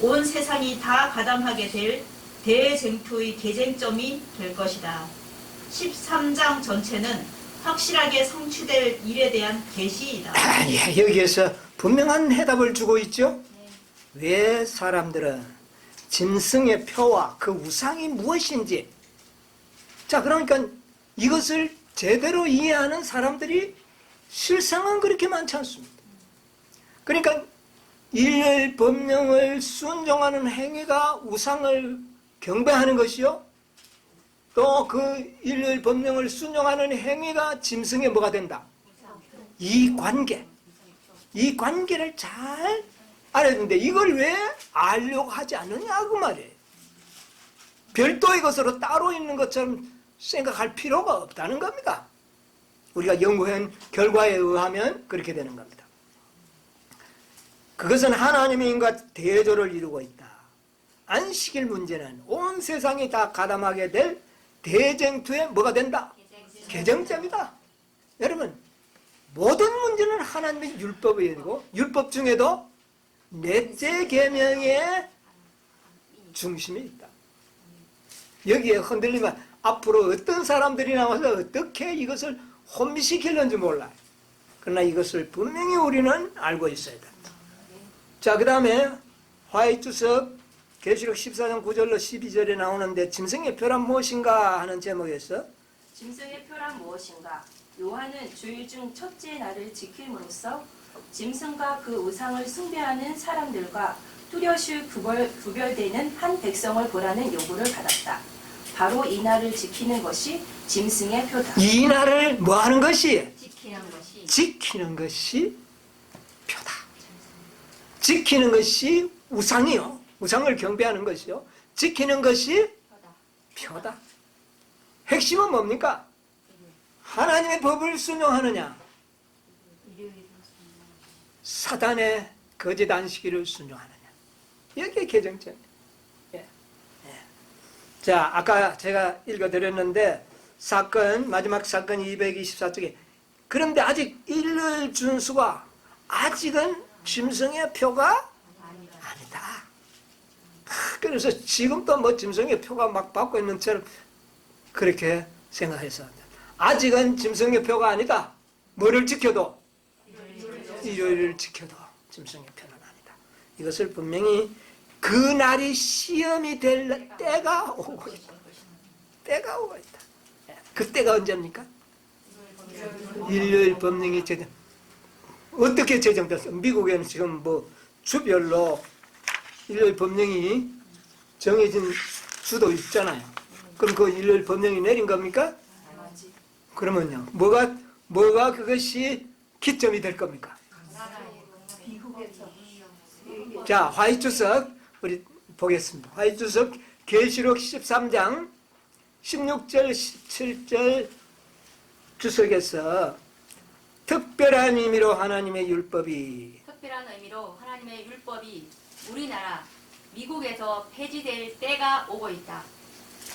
온 세상이 다 가담하게 될 대쟁투의 개쟁점이 될 것이다. 13장 전체는 확실하게 성취될 일에 대한 계시이다. 예, 여기에서 분명한 해답을 주고 있죠. 왜 사람들은 짐승의 표와 그 우상이 무엇인지, 자, 그러니까 이것을 제대로 이해하는 사람들이 실상은 그렇게 많지 않습니다. 그러니까 일요일 법령을 순종하는 행위가 우상을 경배하는 것이요, 또 그 일요일 법령을 순종하는 행위가 짐승의 뭐가 된다? 이 관계를 잘 알아야 되는데 이걸 왜 알려고 하지 않느냐 그 말이에요. 별도의 것으로 따로 있는 것처럼 생각할 필요가 없다는 겁니다. 우리가 연구한 결과에 의하면 그렇게 되는 겁니다. 그것은 하나님의 인과 대조를 이루고 있다. 안식일 문제는 온 세상이 다 가담하게 될 대쟁투에 뭐가 된다? 개정점이다. 여러분, 모든 문제는 하나님의 율법이 되고 율법 중에도 넷째 계명의 중심이 있다. 여기에 흔들리면 앞으로 어떤 사람들이 나와서 어떻게 이것을 혼미시키는지 몰라요. 그러나 이것을 분명히 우리는 알고 있어야 된다. 자, 그 다음에 화이트석 계시록 14장 9절로 12절에 나오는데 짐승의 표란 무엇인가 하는 제목에서 짐승의 표란 무엇인가? 요한은 주일 중 첫째 날을 지킴으로써 짐승과 그 우상을 숭배하는 사람들과 뚜렷이 구별되는 한 백성을 보라는 요구를 받았다. 바로 이 날을 지키는 것이 짐승의 표다. 이 날을 뭐 하는 것이? 지키는 것이 표다. 지키는 것이 우상이요. 우상을 경배하는 것이요. 지키는 것이 표다. 핵심은 뭡니까? 하나님의 법을 순종하느냐, 사단의 거짓 안식일을 순종하느냐. 여기에 개정점이에요. 예. 예. 자, 아까 제가 읽어드렸는데 마지막 사건 224쪽에 그런데 아직 일요일 준수가 아직은 짐승의 표가 아니다. 그래서 지금도 뭐 짐승의 표가 막 받고 있는 것처럼 그렇게 생각해서 아직은 짐승의 표가 아니다. 뭐를 지켜도? 일요일을 지켜도 짐승의 표는 아니다. 이것을 분명히 그 날이 시험이 될 때가 오고 있다. 때가 오고 있다. 그때가 언제입니까? 일요일 법령이 제정. 어떻게 제정됐어? 미국에는 지금 뭐 주별로 일요일 법령이 정해진 주도 있잖아요. 그럼 그 일요일 법령이 내린 겁니까? 그러면요, 뭐가 그것이 기점이 될 겁니까? 자, 화이트석 우리 보겠습니다. 화이주석 계시록 13장 16절 17절 주석에서 특별한 의미로 하나님의 율법이 특별한 의미로 하나님의 율법이 우리나라 미국에서 폐지될 때가 오고 있다.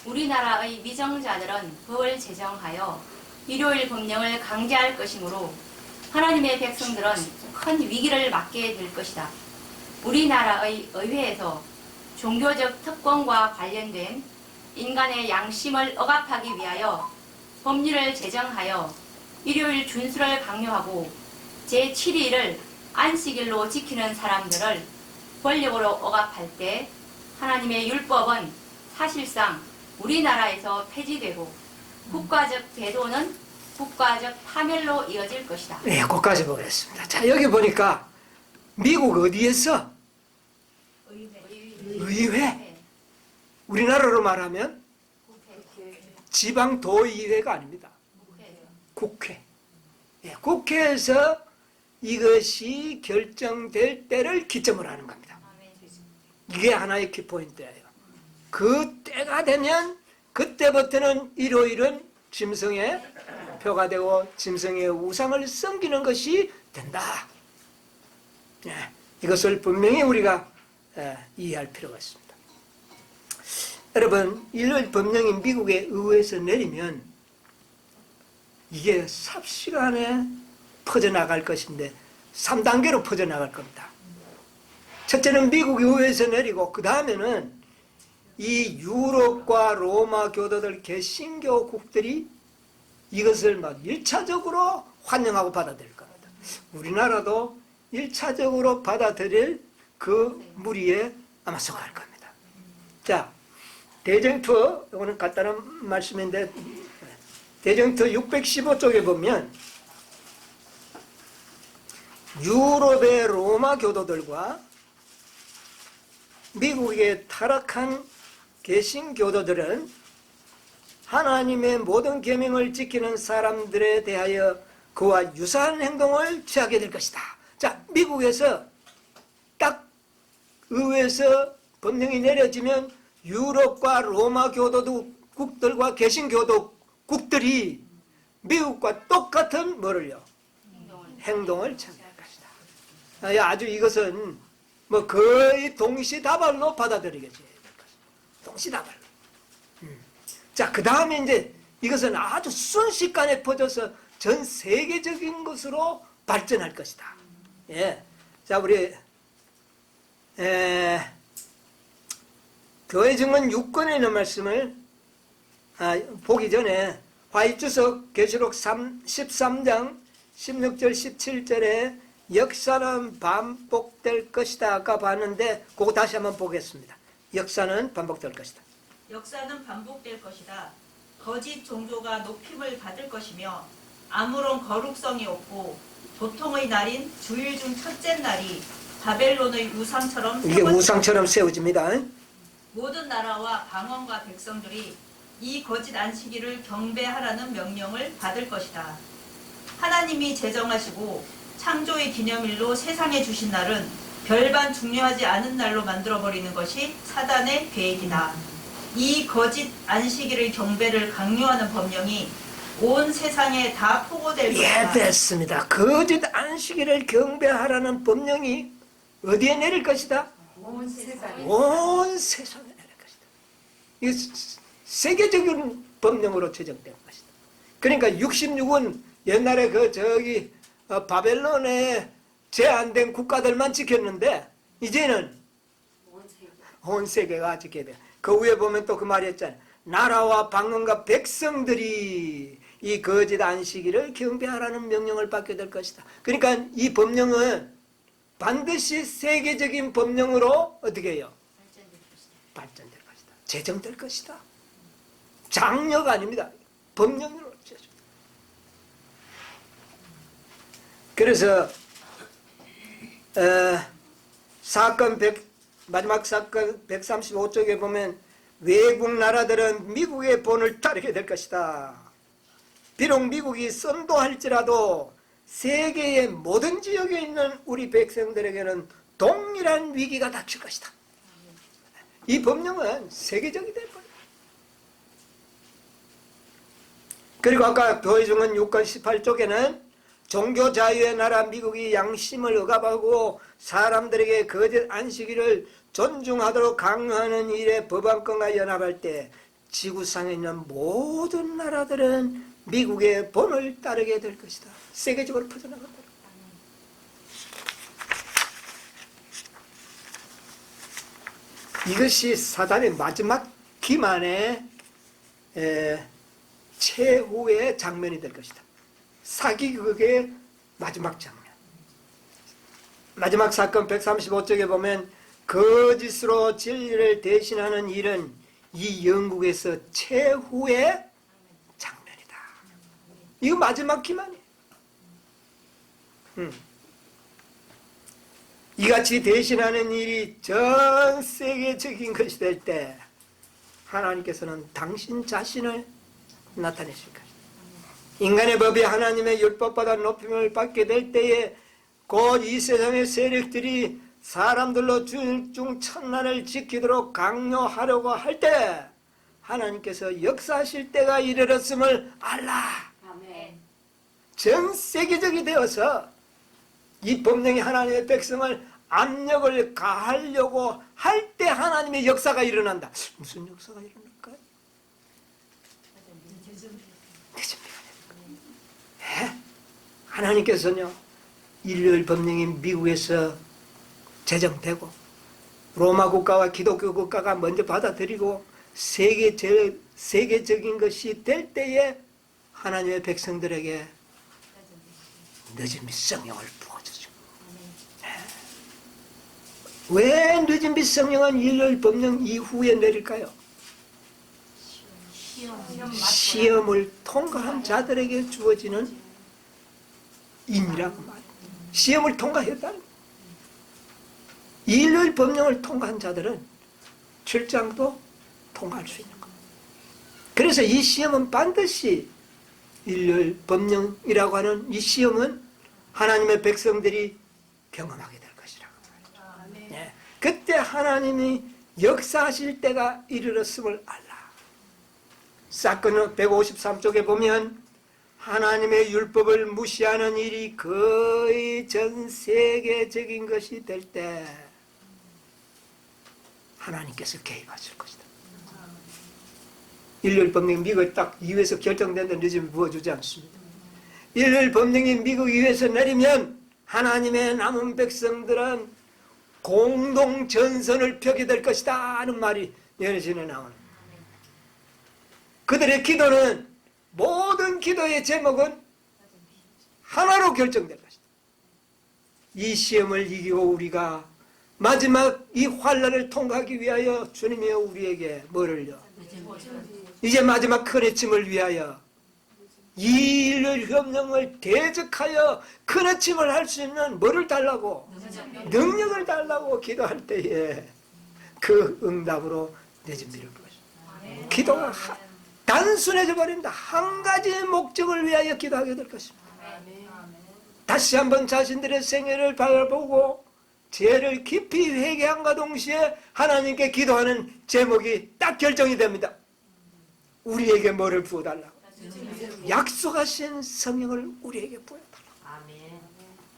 우리나라의 미정자들은 법을 제정하여 일요일 법령을 강제할 것이므로 하나님의 백성들은 큰 위기를 맞게 될 것이다. 우리나라의 의회에서 종교적 특권과 관련된 인간의 양심을 억압하기 위하여 법률을 제정하여 일요일 준수를 강요하고 제7일을 안식일로 지키는 사람들을 권력으로 억압할 때 하나님의 율법은 사실상 우리나라에서 폐지되고 국가적 대도는 국가적 파멸로 이어질 것이다. 네, 거기까지 보겠습니다. 자, 여기 보니까 미국 어디에서? 의회. 네. 우리나라로 말하면 국회. 지방도의회가 아닙니다. 국회. 국회. 예, 국회에서 이것이 결정될 때를 기점으로 하는 겁니다. 아멘. 이게 하나의 키포인트예요. 그 때가 되면 그때부터는 일요일은 짐승의 표가 되고 짐승의 우상을 섬기는 것이 된다. 예, 이것을 분명히 우리가 이해할 필요가 있습니다. 여러분, 일요일 법령이 미국의 의회에서 내리면 이게 삽시간에 퍼져나갈 것인데 3단계로 퍼져나갈 겁니다. 첫째는 미국 의회에서 내리고 그 다음에는 이 유럽과 로마 교도들 개신교국들이 이것을 막 1차적으로 환영하고 받아들일 겁니다. 우리나라도 1차적으로 받아들일 그 무리에 아마 속할 겁니다. 자, 대정투, 이거는 간단한 말씀인데 대정투 615쪽에 보면 유럽의 로마 교도들과 미국의 타락한 개신교도들은 하나님의 모든 계명을 지키는 사람들에 대하여 그와 유사한 행동을 취하게 될 것이다. 자, 미국에서 딱 의회에서 법령이 내려지면 유럽과 로마 교도국들과 개신교도국들이 미국과 똑같은 뭐를요? 행동을 취할 것이다. 아주 이것은 뭐 거의 동시다발로 받아들이겠지. 동시다발로. 자, 그 다음에 이제 이것은 아주 순식간에 퍼져서 전 세계적인 것으로 발전할 것이다. 예. 자, 우리 교회 증언 6권에 있는 말씀을 보기 전에 화이트석 계시록 13장 16절 17절에 역사는 반복될 것이다 아까 봤는데 그거 다시 한번 보겠습니다. 역사는 반복될 것이다. 역사는 반복될 것이다. 거짓 종교가 높임을 받을 것이며 아무런 거룩성이 없고 보통의 날인 주일 중 첫째 날이 바벨론의 우상처럼 이게 우상처럼 세워집니다. 모든 나라와 방언과 백성들이 이 거짓 안식일을 경배하라는 명령을 받을 것이다. 하나님이 제정하시고 창조의 기념일로 세상에 주신 날은 별반 중요하지 않은 날로 만들어버리는 것이 사단의 계획이다. 이 거짓 안식일의 경배를 강요하는 법령이 온 세상에 다 포고될 것이다. 예, 됐습니다. 거짓 안식일을 경배하라는 법령이 어디에 내릴 것이다? 온 세상에 온 세상에 내릴 것이다. 이게 세계적인 법령으로 제정된 것이다. 그러니까 66은 옛날에 바벨론에 제한된 국가들만 지켰는데 이제는 온 세계가 지켜야 돼. 그 위에 보면 또 그 말이 했잖아요. 나라와 방언과 백성들이 이 거짓 안식일을 경배하라는 명령을 받게 될 것이다. 그러니까 이 법령은 반드시 세계적인 법령으로 어떻게 해요? 발전될 것이다. 제정될 것이다. 장려가 아닙니다. 법령으로 제정. 그래서 마지막 사건 135쪽에 보면 외국 나라들은 미국의 본을 따르게 될 것이다. 비록 미국이 선도할지라도 세계의 모든 지역에 있는 우리 백성들에게는 동일한 위기가 닥칠 것이다. 이 법령은 세계적이 될 거예요. 그리고 아까 보여준 6권 18쪽에는 종교 자유의 나라 미국이 양심을 억압하고 사람들에게 거짓 안식일을 존중하도록 강요하는 일에 법안권과 연합할 때 지구상에 있는 모든 나라들은 미국의 본을 따르게 될 것이다. 세계적으로 퍼져나간다. 이것이 사단의 마지막 기만의 최후의 장면이 될 것이다. 사기극의 마지막 장면. 마지막 사건 135쪽에 보면 거짓으로 진리를 대신하는 일은 이 영국에서 최후의 장면이다. 이거 마지막 기만이에요. 이같이 대신하는 일이 전 세계적인 것이 될 때 하나님께서는 당신 자신을 나타내실 것이다. 인간의 법이 하나님의 율법보다 높임을 받게 될 때에 곧 이 세상의 세력들이 사람들로 주일중 첫날을 지키도록 강요하려고 할 때 하나님께서 역사하실 때가 이르렀음을 알라. 아멘. 전 세계적이 되어서 이 법령이 하나님의 백성을 압력을 가하려고 할 때 하나님의 역사가 일어난다. 무슨 역사가 일어날까요? 하나님께서는요, 일요일 법령이 미국에서 제정되고 로마 국가와 기독교 국가가 먼저 받아들이고 세계적인 것이 될 때에 하나님의 백성들에게 늦은 빛 성령을 부어주죠. 왜 늦은 빛 성령은 일요일 법령 이후에 내릴까요? 시험을 통과한 자들에게 주어지는 임이라고 말합니다. 시험을 통과했다는 거예요. 일요일 법령을 통과한 자들은 출장도 통과할 수 있는 겁니다. 그래서 이 시험은 반드시 일요일 법령이라고 하는 이 시험은 하나님의 백성들이 경험하게 될 것이라고 말합니다. 네. 그때 하나님이 역사하실 때가 이르렀음을 알라. 사건은 153쪽에 보면 하나님의 율법을 무시하는 일이 거의 전 세계적인 것이 될 때 하나님께서 개입하실 것이다. 일요일 법령이 미국에 딱 이후에서 결정된다 늦으면 부어주지 않습니다. 일요일 법령이 미국 이후에서 내리면 하나님의 남은 백성들은 공동 전선을 펴게 될 것이다 하는 말이 연신에 나오는. 그들의 기도는 모든 기도의 제목은 하나로 결정될 것이다. 이 시험을 이기고 우리가 마지막 이 환난을 통과하기 위하여 주님이 우리에게 뭐를요? 이제 마지막 큰 해침을 위하여 이 일을 협령을 대적하여 큰 해침을 할 수 있는 뭐를 달라고? 능력을 달라고 기도할 때에 그 응답으로 늦은 비를 것이다. 기도가 단순해져 버린다. 한 가지 목적을 위하여 기도하게 될 것입니다. 다시 한번 자신들의 생애를 바라보고 죄를 깊이 회개함과 동시에 하나님께 기도하는 제목이 딱 결정이 됩니다. 우리에게 뭐를 부어달라고? 약속하신 성령을 우리에게 부어달라고.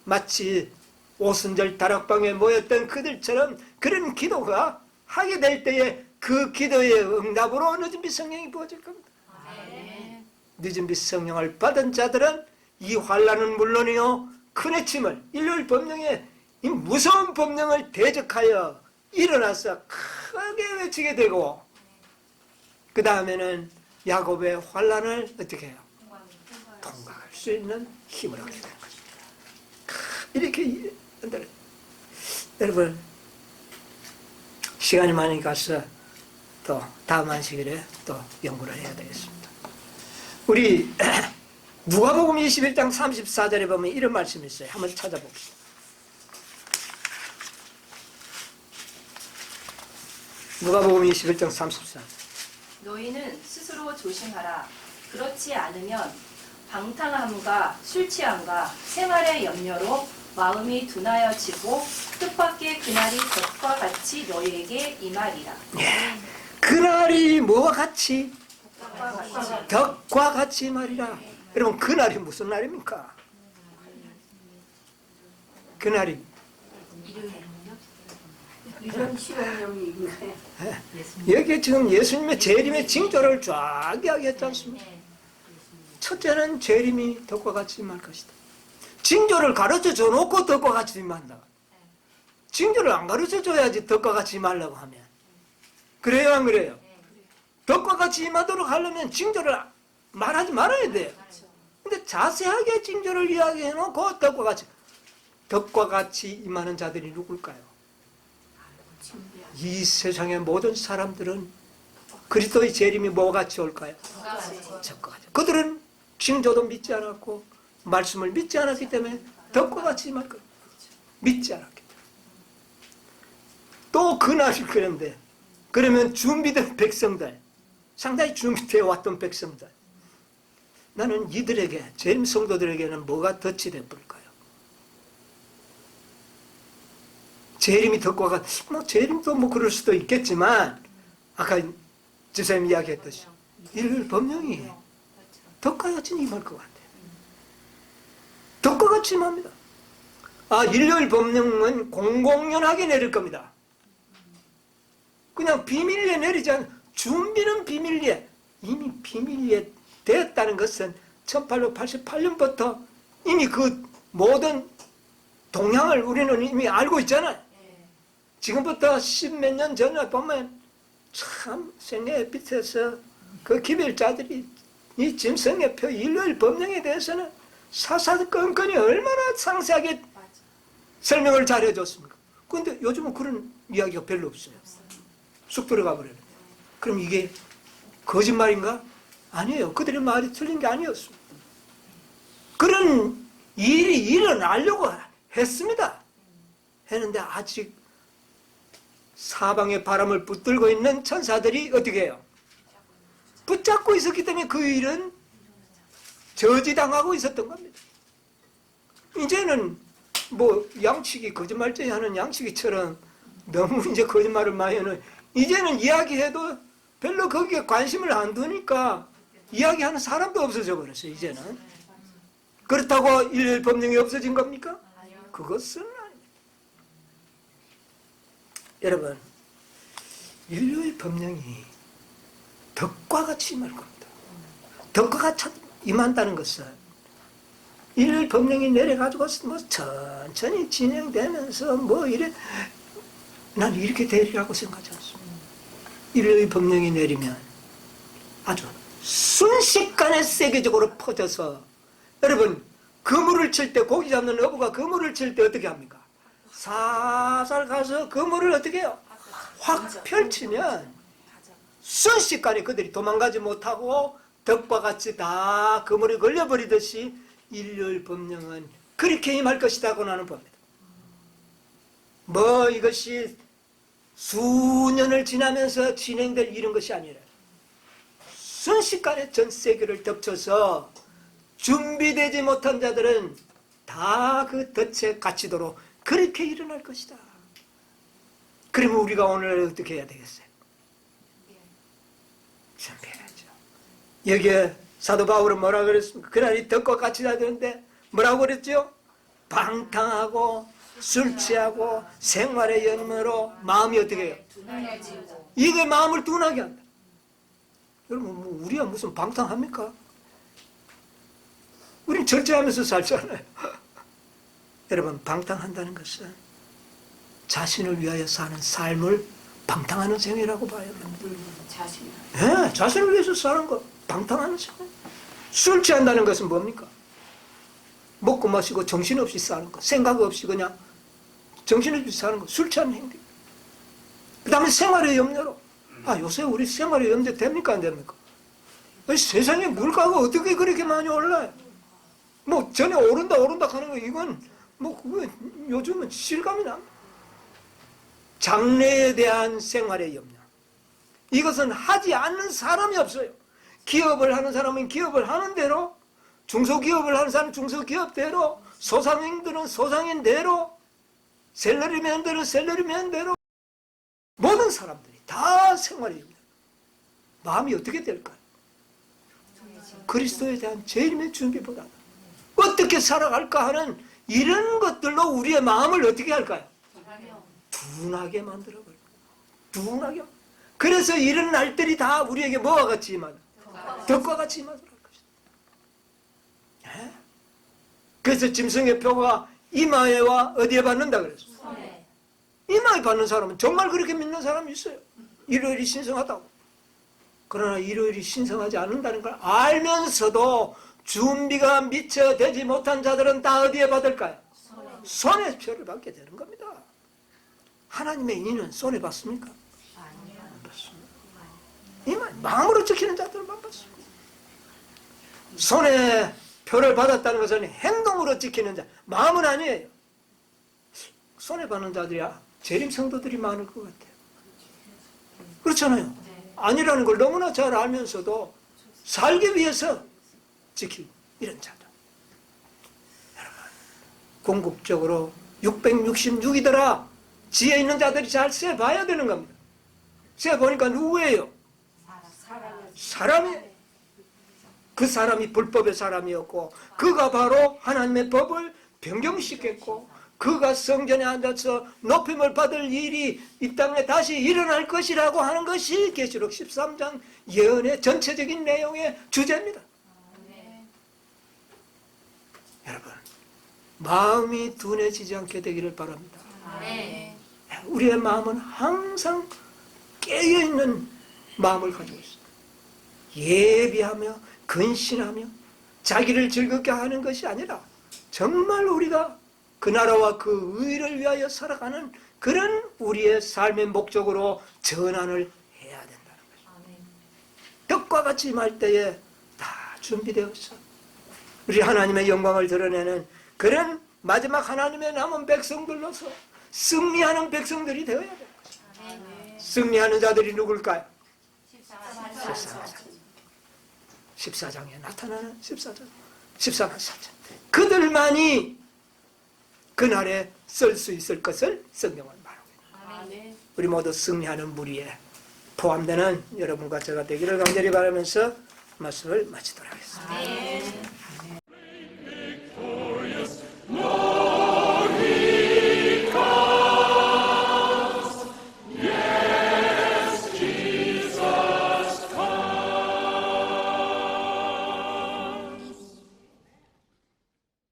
마치 오순절 다락방에 모였던 그들처럼 그런 기도가 하게 될 때에 그 기도의 응답으로 늦은 빛 성령이 부어질 겁니다. 늦은 빛 성령을 받은 자들은 이 환난은 물론이요 큰 해침을 일요일 법령에 이 무서운 법령을 대적하여 일어나서 크게 외치게 되고 그 다음에는 야곱의 환난을 어떻게 해요? 통과할 수 있는 힘을 얻게 되는 것입니다. 이렇게 여러분 시간이 많이 가서 또 다음 안식일에 또 연구를 해야 되겠습니다. 우리 누가복음 21장 34절에 보면 이런 말씀이 있어요. 한번 찾아봅시다. 누가복음 21장 34절. 너희는 스스로 조심하라. 그렇지 않으면 방탕함과 술 취함과 생활의 염려로 마음이 둔하여지고 뜻밖의 그날이 덕과 같이 너희에게 임하리라. 그날이 뭐와 같이? 덕과 같이. 덕과 같이 말이라. 여러분 그날이 무슨 날입니까? 그날이 이런 시간형인가요? 여기 지금 예수님의 재림의 징조를 쫙 이야기했지 않습니까? 첫째는 재림이 덕과 같이 말 것이다. 징조를 가르쳐 줘놓고 덕과 같이 말한다. 징조를 안 가르쳐 줘야지 덕과 같이 말라고 하면. 그래요 안 그래요? 덕과 같이 임하도록 하려면 징조를 말하지 말아야 돼요. 근데 자세하게 징조를 이야기해놓고 덕과 같이 임하는 자들이 누굴까요? 이 세상의 모든 사람들은 그리스도의 재림이 뭐와 같이 올까요? 덕과 같이. 그들은 징조도 믿지 않았고 말씀을 믿지 않았기 때문에 덕과 같이 임할 거예요. 믿지 않았기 때문에. 또 그날이 그런데 그러면 준비된 백성들, 상당히 준비되어 왔던 백성들, 나는 이들에게, 재림 성도들에게는 뭐가 덫이 되어버릴까요? 재림이 덕과 같이, 재림도 그럴 수도 있겠지만 아까 지사님 이야기했듯이 일요일 법령이 덕과 같이 임할 것 같아요. 덕과 같이 임합니다. 일요일 법령은 공공연하게 내릴 겁니다. 그냥 비밀리에 내리지 않아. 준비는 비밀리에. 이미 비밀리에 되었다는 것은 1888년부터 이미 그 모든 동향을 우리는 이미 알고 있잖아요. 지금부터 10몇 년 전에 보면 참 생애 빛에서 그 기별자들이 이 짐승의표 일요일 법령에 대해서는 사사건건이 얼마나 상세하게 설명을 잘해줬습니까? 그런데 요즘은 그런 이야기가 별로 없어요. 쑥 들어가 버려요. 그럼 이게 거짓말인가? 아니에요. 그들의 말이 틀린 게 아니었습니다. 그런 일이 일어나려고 했습니다. 했는데 아직 사방의 바람을 붙들고 있는 천사들이 어떻게 해요? 붙잡고 있었기 때문에 그 일은 저지당하고 있었던 겁니다. 이제는 양치기, 거짓말쟁이 하는 양치기처럼 너무 이제 거짓말을 많이 하는, 이제는 이야기해도 별로 거기에 관심을 안 두니까 이야기하는 사람도 없어져 버렸어요, 이제는. 그렇다고 일요일 법령이 없어진 겁니까? 그것은 아닙니다. 여러분, 일요일 법령이 덕과 같이 임할 겁니다. 덕과 같이 임한다는 것은 일요일 법령이 내려가지고 천천히 진행되면서 난 이렇게 되리라고 생각하지 않습니다. 일요일 법령이 내리면 아주 순식간에 세계적으로 퍼져서, 여러분 그물을 칠 때, 고기 잡는 어부가 그물을 칠 때 어떻게 합니까? 살살 가서 그물을 어떻게 해요? 확 펼치면 순식간에 그들이 도망가지 못하고 덕과 같이 다 그물에 걸려버리듯이 일요일 법령은 그렇게 임할 것이라고 나는 봅니다. 이것이 수년을 지나면서 진행될 이런 것이 아니라 순식간에 전 세계를 덮쳐서 준비되지 못한 자들은 다 그 덫에 갇히도록 그렇게 일어날 것이다. 그러면 우리가 오늘 어떻게 해야 되겠어요? 준비해야죠. 여기에 사도 바울은 뭐라고 그랬습니까? 그날이 덕과 같이 나되는데 뭐라고 그랬죠? 방탕하고 술 취하고 생활의 연으로 마음이 어떻게 해요? 둔하여지고. 이게 마음을 둔하게 한다. 여러분, 우리가 무슨 방탕합니까? 우린 절제하면서 살잖아요. 여러분, 방탕한다는 것은 자신을 위하여 사는 삶을 방탕하는 생이라고 봐요. 자신. 네, 자신을 위해서 사는 거 방탕하는 생. 술 취한다는 것은 뭡니까? 먹고 마시고 정신없이 사는 거, 생각 없이 그냥 정신없이 사는 거, 술 취하는 행위. 그 다음에 생활의 염려로. 요새 우리 생활의 염려 됩니까 안 됩니까? 세상에 물가가 어떻게 그렇게 많이 올라요? 전에 오른다 하는 거, 이건 그거 요즘은 실감이 납니다. 장래에 대한 생활의 염려. 이것은 하지 않는 사람이 없어요. 기업을 하는 사람은 기업을 하는 대로, 중소기업을 하는 사람은 중소기업대로, 소상인들은 소상인대로, 샐러리맨들은 샐러리맨대로, 모든 사람들이 다 생활이 됩니다. 마음이 어떻게 될까요? 그리스도에 대한 재림의 준비보다 어떻게 살아갈까 하는 이런 것들로 우리의 마음을 어떻게 할까요? 둔하게 만들어버려요. 둔하게. 그래서 이런 날들이 다 우리에게 뭐와 같이 임하다? 덕과 같이 임하도록 할 것이다. 예? 그래서 짐승의 표가 이마에와 어디에 받는다 그랬어요? 이마에 받는 사람은 정말 그렇게 믿는 사람이 있어요. 일요일이 신성하다고. 그러나 일요일이 신성하지 않는다는 걸 알면서도 준비가 미처 되지 못한 자들은 다 어디에 받을까요? 손에 표를 받게 되는 겁니다. 하나님의 인은 손에 받습니까? 안 받습니다. 이만 마음으로 지키는 자들만 받습니다. 손에 표를 받았다는 것은 행동으로 지키는 자, 마음은 아니에요. 손에 받는 자들이야 재림 성도들이 많을 것 같아요. 그렇잖아요. 아니라는 걸 너무나 잘 알면서도 살기 위해서 지키고 이런 자들. 여러분, 궁극적으로 666이더라. 지혜 있는 자들이 잘 세봐야 되는 겁니다. 세보니까 누구예요? 사람이에요. 그 사람이 불법의 사람이었고 그가 바로 하나님의 법을 변경시켰고 그가 성전에 앉아서 높임을 받을 일이 이 땅에 다시 일어날 것이라고 하는 것이 계시록 13장 예언의 전체적인 내용의 주제입니다. 여러분, 마음이 둔해지지 않게 되기를 바랍니다. 우리의 마음은 항상 깨어있는 마음을 가지고 있습니다. 예비하며 근신하며 자기를 즐겁게 하는 것이 아니라 정말 우리가 그 나라와 그 의를 위하여 살아가는 그런 우리의 삶의 목적으로 전환을 해야 된다는 것입니다. 덕과 같이 임할 때에 다 준비되어 있어. 우리 하나님의 영광을 드러내는 그런 마지막 하나님의 남은 백성들로서 승리하는 백성들이 되어야 되는 것입니다. 승리하는 자들이 누굴까요? 14장에 나타나는 14장 그들만이 그날에 쓸 수 있을 것을 성경은 말하고 있습니다. 우리 모두 승리하는 무리에 포함되는 여러분과 제가 되기를 간절히 바라면서 말씀을 마치도록 하겠습니다.